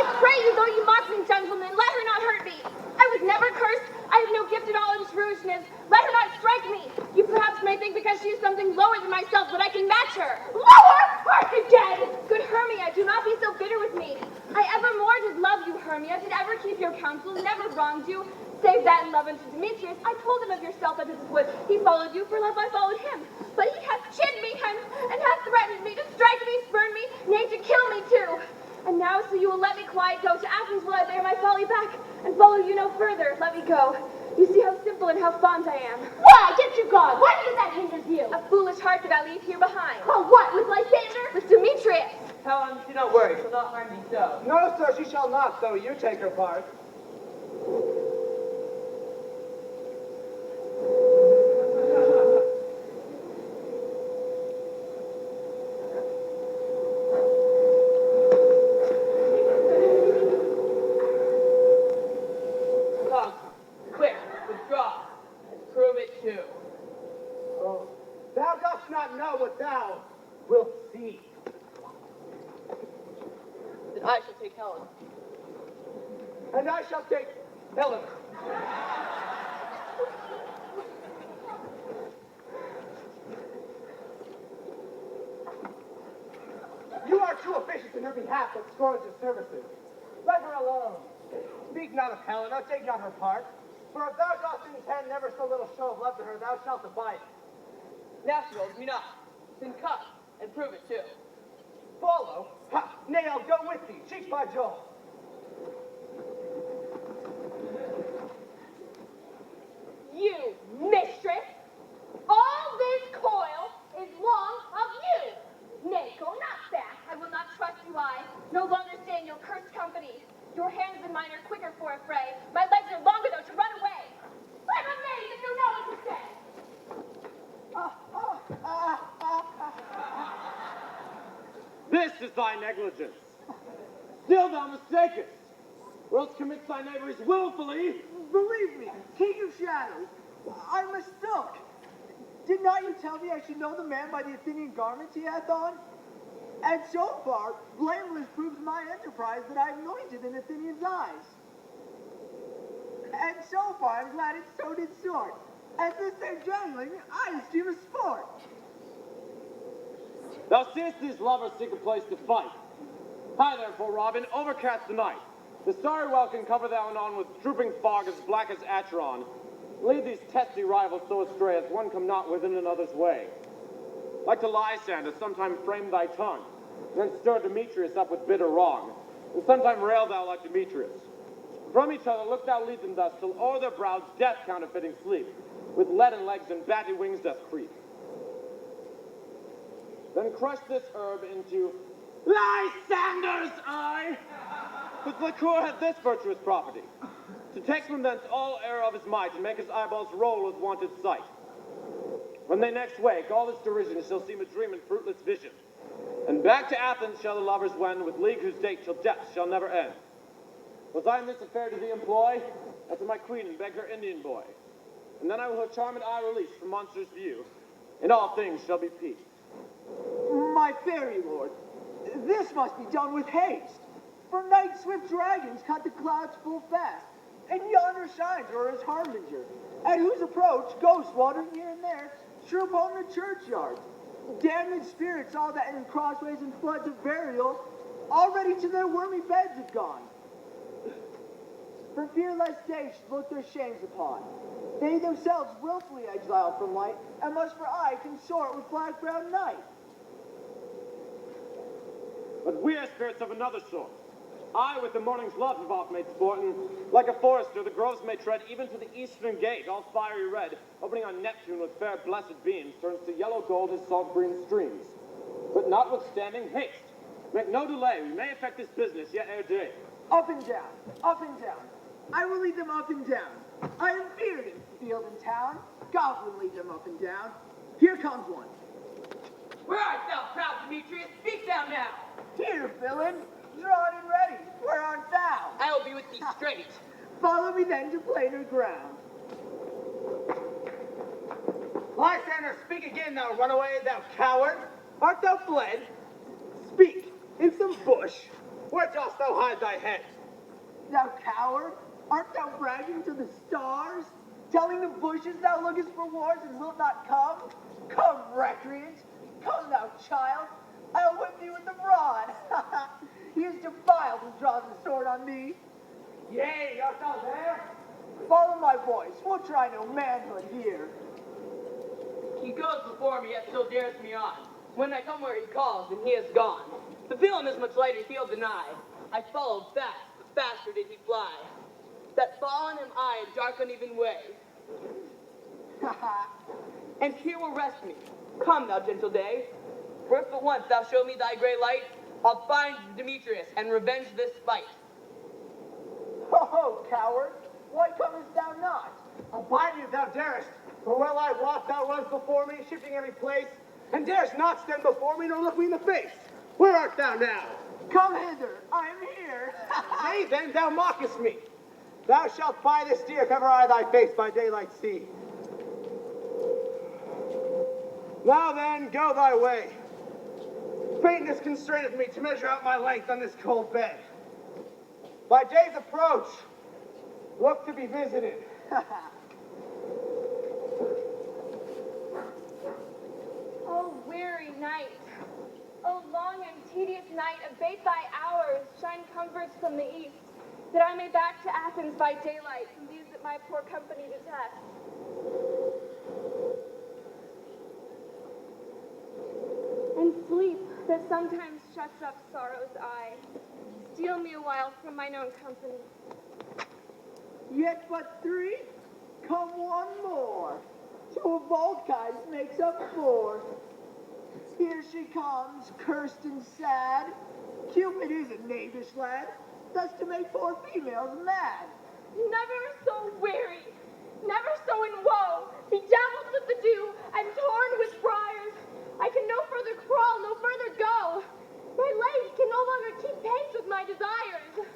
I pray you, though you mock me, gentlemen, let her not hurt me. I was never cursed. I have no gift at all in shrewishness. Let her not strike me. You perhaps may think because she is something lower than myself that I can match her. Lower? Hark again! Good Hermia, do not be so bitter with me. I evermore did love you, Hermia, did ever keep your counsel, never wronged you, save that in love unto Demetrius. I told him of yourself that this was he followed you, for love I followed him. But he hath chid me and hath threatened me to strike me, spurn me, nay, to kill me too. And now, so you will let me quiet go to Athens, will I bear my folly back and follow you no further. Let me go. You see how simple and how fond I am. Why? Get you gone. What is it that hinders you? A foolish heart that I leave here behind. Oh, what? With Lysander? With Demetrius? Helen, do not worry, she'll not harm thee so. No, sir, she shall not, though you take her part. Come, quick, withdraw, and prove it too. Oh, thou dost not know what thou wilt see. Then I shall take Helen. And I shall take Helen. You are too officious in her behalf that scorns your services. Let her alone. Speak not of Helen, nor take not her part. For if thou dost intend never so little show of love to her, thou shalt abide it. Now she holds me not. Then come, and prove it too. Follow? Ha! Nay, I'll go with thee, cheek by jowl. You, mistress! All this coil is long of you! Nay, go not back. I will not trust you, I. No longer stay in your cursed company. Your hands and mine are quicker for a fray. My legs are longer, though, to run away. I'm amazed if you know what to say. This is thy negligence. Still thou mistakest, or else commits thy knaveries willfully. Believe me, King of Shadows, I mistook. Did not you tell me I should know the man by the Athenian garments he hath on? And so far, blameless proves my enterprise that I anointed in Athenians' eyes. And so far, I'm glad it so did sort. As this their jangling, I esteem a sport. Thou seest these lovers seek a place to fight. Hie therefore, Robin, overcast the night. The starry welkin cover thou anon with drooping fog as black as Acheron. Lead these testy rivals so astray as one come not within another's way. Like to Lysander, sometime frame thy tongue, then stir Demetrius up with bitter wrong, and sometime rail thou like Demetrius. From each other look thou lead them thus, till o'er their brows death counterfeiting sleep, with leaden legs and batty wings doth creep. Then crush this herb into Lysander's eye. His liqueur hath this virtuous property, to take from thence all error of his might, and make his eyeballs roll with wonted sight. When they next wake, all this derision shall seem a dream and fruitless vision. And back to Athens shall the lovers wend, with league whose date till death shall never end. Was I in this affair to thee employ? Enter my queen and beg her Indian boy. And then I will her charmed eye release from monster's view, and all things shall be peace. My fairy lord, this must be done with haste. For night swift dragons cut the clouds full fast, and yonder shines o'er his harbinger, at whose approach ghosts wandering here and there strew upon the churchyard. Damned spirits, all that in crossways and floods of burial, already to their wormy beds have gone. For fear lest they should look their shames upon, they themselves willfully exiled from light, and must for aye consort with black-browed night. But we are spirits of another sort. I with the morning's love have oft made sport, and like a forester the groves may tread even to the eastern gate, all fiery red, opening on Neptune with fair blessed beams, turns to yellow gold his salt green streams. But notwithstanding, haste! Make no delay, we may effect this business yet ere day. Up and down, up and down. I will lead them up and down. I am feared in field and town. God will lead them up and down. Here comes one. Where art thou, proud Demetrius? Speak thou now. Here, villain, drawn and ready. Where art thou? I will be with thee straight. Follow me then to plainer ground. Lysander, speak again, thou runaway, thou coward. Art thou fled? Speak, in some bush. Where dost thou hide thy head? Thou coward, art thou bragging to the stars? Telling the bushes thou lookest for wars and wilt not come? Come, recreant. Come, thou child. I'll whip thee with the rod. He is defiled who draws the sword on thee. Yea, art thou there? Follow my voice. We'll try no manhood here. He goes before me, yet still dares me on. When I come where he calls, and he is gone. The villain is much lighter, he'll deny. I followed fast, but faster did he fly. That fall on him I a dark uneven way. And here will rest me. Come, thou gentle day. For if but once thou show me thy gray light, I'll find Demetrius and revenge this spite. Ho, ho, coward. Why comest thou not? Abide me if thou darest. For well I wot thou runs before me, shifting every place, and darest not stand before me nor look me in the face. Where art thou now? Come hither. I am here. Nay, then, thou mockest me. Thou shalt buy this deer if ever I thy face by daylight see. Now then, go thy way. Faintness constraineth me to measure out my length on this cold bed. By day's approach, look to be visited. Oh, weary night. Oh, long and tedious night, abate thy hours, shine comforts from the east, that I may back to Athens by daylight, and these that my poor company detest. And sleep, that sometimes shuts up sorrow's eye, steal me a while from mine own company. Yet but three? Come one more. Two of both kinds makes up four. Here she comes, cursed and sad. Cupid is a knavish lad, thus to make poor females mad. Never so weary, never so in woe, bedazzled with the dew, and torn with briars. I can no further crawl, no further go. My legs can no longer keep pace with my desires.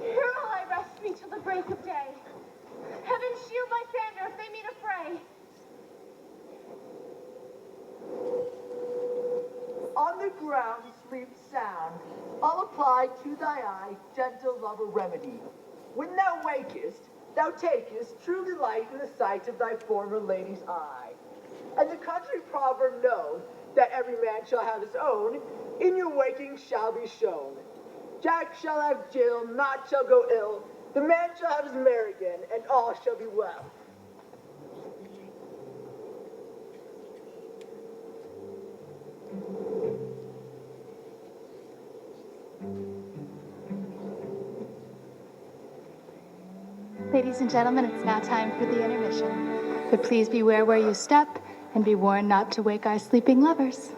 Here will I rest me till the break of day. Heaven shield Lysander if they meet a fray. On the ground sleep sound. I'll apply to thy eye gentle love a remedy. When thou wakest, thou takest true delight in the sight of thy former lady's eye. And the country proverb knows that every man shall have his own, in your waking shall be shown. Jack shall have Jill, naught shall go ill, the man shall have his mare again, and all shall be well. Ladies and gentlemen, it's now time for the intermission. But please beware where you step, and be warned not to wake our sleeping lovers.